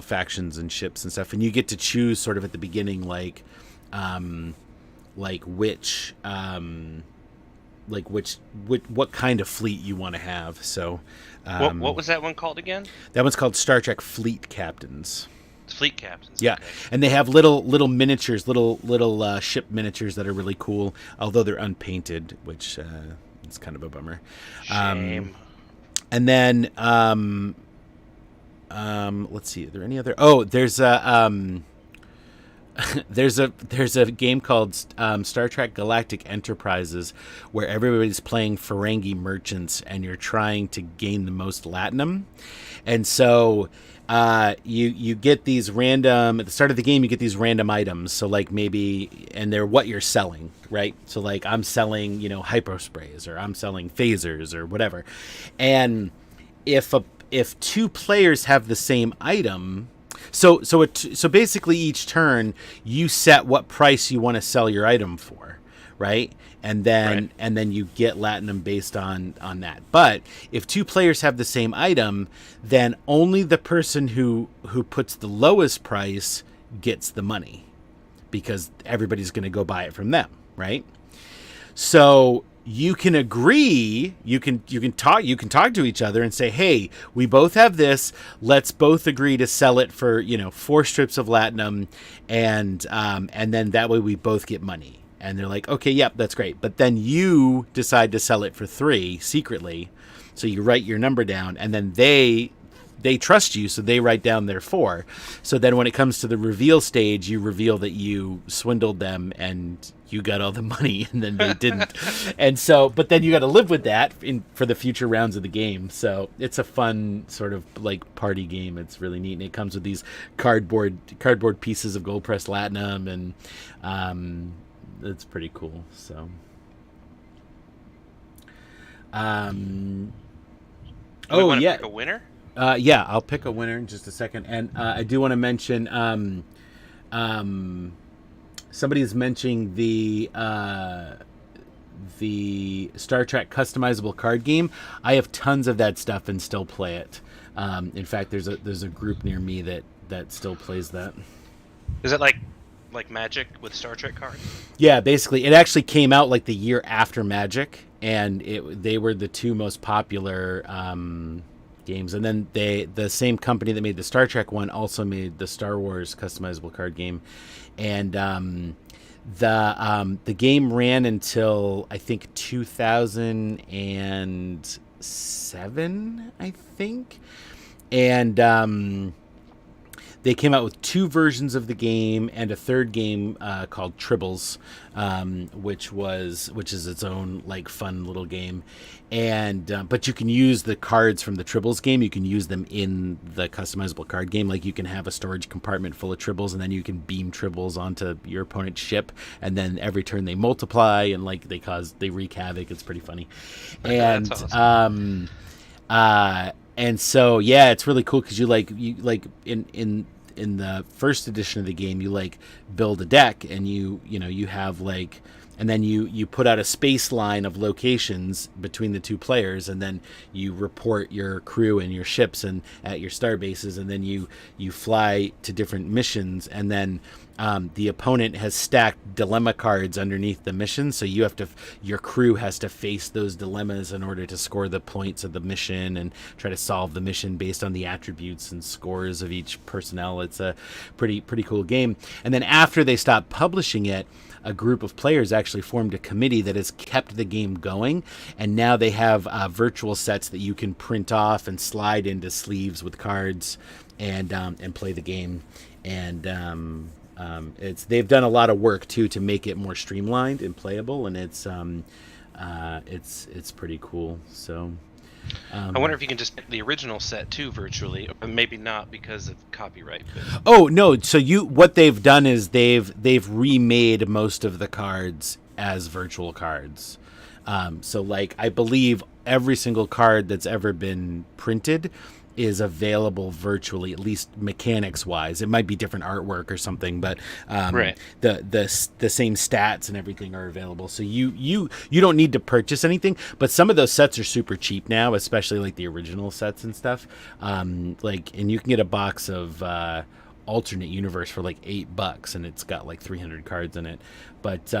factions and ships and stuff. And you get to choose sort of at the beginning, like what kind of fleet you want to have. So What was that one called again? That one's called Star Trek Fleet Captains. Fleet Captains. Yeah, Okay. and they have little miniatures, little ship miniatures that are really cool, although they're unpainted, which is kind of a bummer. Shame. And then let's see, are there any other? Oh, there's a there's a game called Star Trek Galactic Enterprises, where everybody's playing Ferengi merchants, and you're trying to gain the most latinum. And so you get these random, at the start of the game, you get these random items. So like maybe, and they're what you're selling, right? So like I'm selling, hypersprays, or I'm selling phasers, or whatever. And if 2 players have the same item, so basically each turn you set what price you want to sell your item for, right? And then you get latinum based on that. But if 2 players have the same item, then only the person who puts the lowest price gets the money, because everybody's going to go buy it from them, right? So you can agree, you can talk to each other and say, hey, we both have this, let's both agree to sell it for 4 strips of latinum, and then that way we both get money. And they're like, okay, yep, that's great. But then you decide to sell it for 3 secretly, so you write your number down, and then they they trust you, so they write down their 4. So then when it comes to the reveal stage, you reveal that you swindled them and you got all the money, and then they didn't. And so, but then you got to live with that for the future rounds of the game. So it's a fun sort of like party game. It's really neat, and it comes with these cardboard pieces of gold pressed latinum, and it's pretty cool. So, Pick a winner. Yeah, I'll pick a winner in just a second, and I do want to mention. Somebody is mentioning the Star Trek customizable card game. I have tons of that stuff and still play it. In fact, there's a group near me that still plays that. Is it like Magic with Star Trek cards? Yeah, basically, it actually came out like the year after Magic, and they were the 2 most popular games. And then the same company that made the Star Trek one also made the Star Wars customizable card game. And the game ran until I think 2007, I think, and they came out with 2 versions of the game and a third game called Tribbles, which is its own like fun little game. And but you can use the cards from the Tribbles game. You can use them in the customizable card game. Like you can have a storage compartment full of Tribbles, and then you can beam Tribbles onto your opponent's ship, and then every turn they multiply and like they wreak havoc. It's pretty funny. And that's awesome. And so yeah, it's really cool because you in the first edition of the game, you like build a deck, and you have like, and then you put out a space line of locations between the 2 players, and then you report your crew and your ships and at your star bases, and then you fly to different missions, and then the opponent has stacked dilemma cards underneath the mission, so your crew has to face those dilemmas in order to score the points of the mission and try to solve the mission based on the attributes and scores of each personnel. It's a pretty cool game. And then after they stopped publishing it, a group of players actually formed a committee that has kept the game going, and now they have virtual sets that you can print off and slide into sleeves with cards and play the game. And they've done a lot of work too to make it more streamlined and playable, and it's pretty cool. So I wonder if you can just get the original set too virtually, or maybe not because of copyright. But... Oh no! So what they've done is they've remade most of the cards as virtual cards. So like I believe every single card that's ever been printed is available virtually, at least mechanics wise. It might be different artwork or something, but right. the same stats and everything are available. So you don't need to purchase anything, but some of those sets are super cheap now, especially like the original sets and stuff. And you can get a box of alternate universe for like $8, and it's got like 300 cards in it. But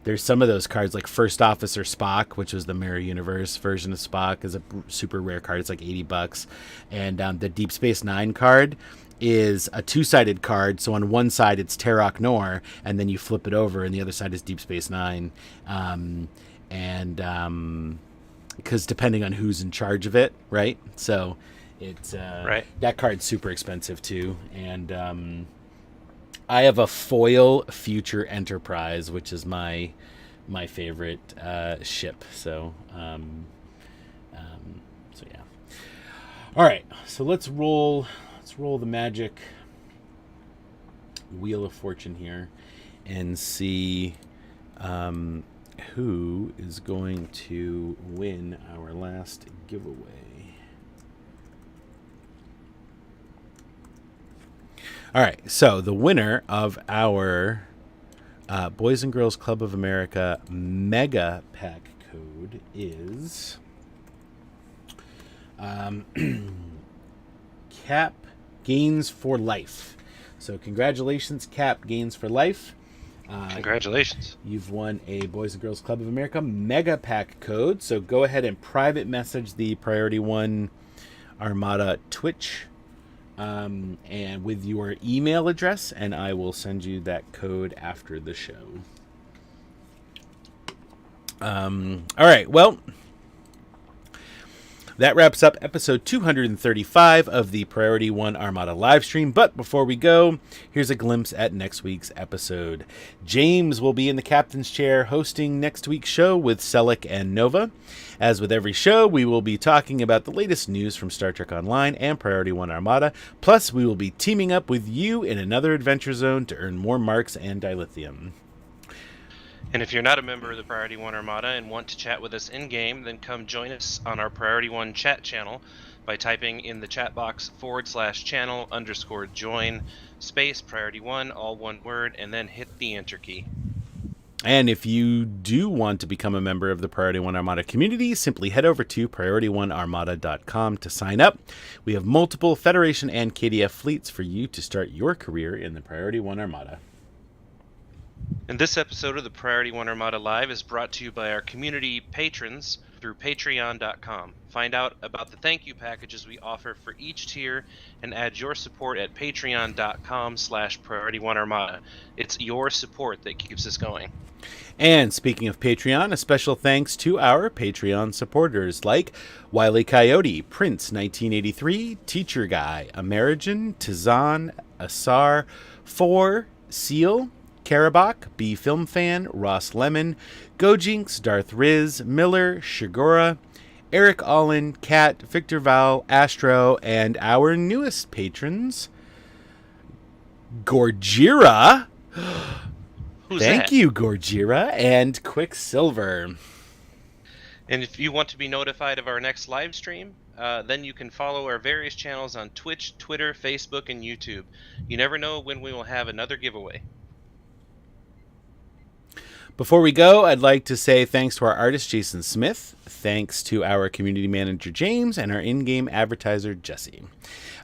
there's some of those cards like First Officer Spock, which was the Mirror Universe version of Spock, is a super rare card. It's like $80. And the Deep Space Nine card is a 2-sided card. So on one side it's Terok Nor, and then you flip it over, and the other side is Deep Space Nine. Because depending on who's in charge of it, right? So it's right. That card's super expensive too. And I have a foil Future Enterprise, which is my favorite ship. So yeah. All right, so let's roll the Magic Wheel of Fortune here and see who is going to win our last giveaway. All right, so the winner of our Boys and Girls Club of America Mega Pack code is Cap Gains for Life. So congratulations, Cap Gains for Life. Congratulations. You've won a Boys and Girls Club of America Mega Pack code. So go ahead and private message the Priority One Armada Twitch and with your email address, and I will send you that code after the show. All right, well, That wraps up episode 235 of the Priority One Armada livestream. But before we go, here's a glimpse at next week's episode. James will be in the captain's chair hosting next week's show with Selleck and Nova. As with every show, we will be talking about the latest news from Star Trek Online and Priority One Armada. Plus, we will be teaming up with you in another adventure zone to earn more marks and dilithium. And if you're not a member of the Priority One Armada and want to chat with us in-game, then come join us on our Priority One chat channel by typing in the chat box /channel_join space Priority One, all one word, and then hit the enter key. And if you do want to become a member of the Priority One Armada community, simply head over to PriorityOneArmada.com to sign up. We have multiple Federation and KDF fleets for you to start your career in the Priority One Armada. And this episode of the Priority One Armada Live is brought to you by our community patrons through patreon.com. Find out about the thank you packages we offer for each tier and add your support at patreon.com/Priority One Armada. It's your support that keeps us going. And speaking of Patreon, a special thanks to our Patreon supporters like Wile E. Coyote, Prince 1983, Teacher Guy, Amerigen, Tizan, Asar, 4, Seal, Karabach, B Film Fan, Ross Lemon, Gojinx, Darth Riz, Miller, Shigora, Eric Allen, Kat, Victor Val, Astro, and our newest patrons, Gorgira. Thank you, Gorgira, and Quicksilver. And if you want to be notified of our next live stream, then you can follow our various channels on Twitch, Twitter, Facebook, and YouTube. You never know when we will have another giveaway. Before we go, I'd like to say thanks to our artist, Jason Smith, thanks to our community manager, James, and our in-game advertiser, Jesse.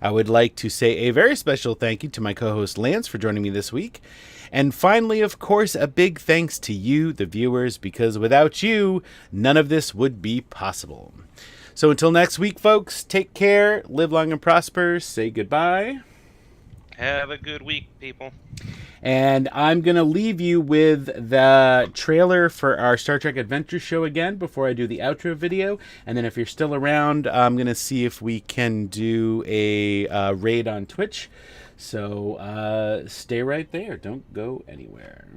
I would like to say a very special thank you to my co-host, Lance, for joining me this week. And finally, of course, a big thanks to you, the viewers, because without you, none of this would be possible. So until next week, folks, take care, live long and prosper, say goodbye. Have a good week, people. And I'm going to leave you with the trailer for our Star Trek Adventure show again before I do the outro video. And then if you're still around, I'm going to see if we can do a raid on Twitch. So stay right there. Don't go anywhere.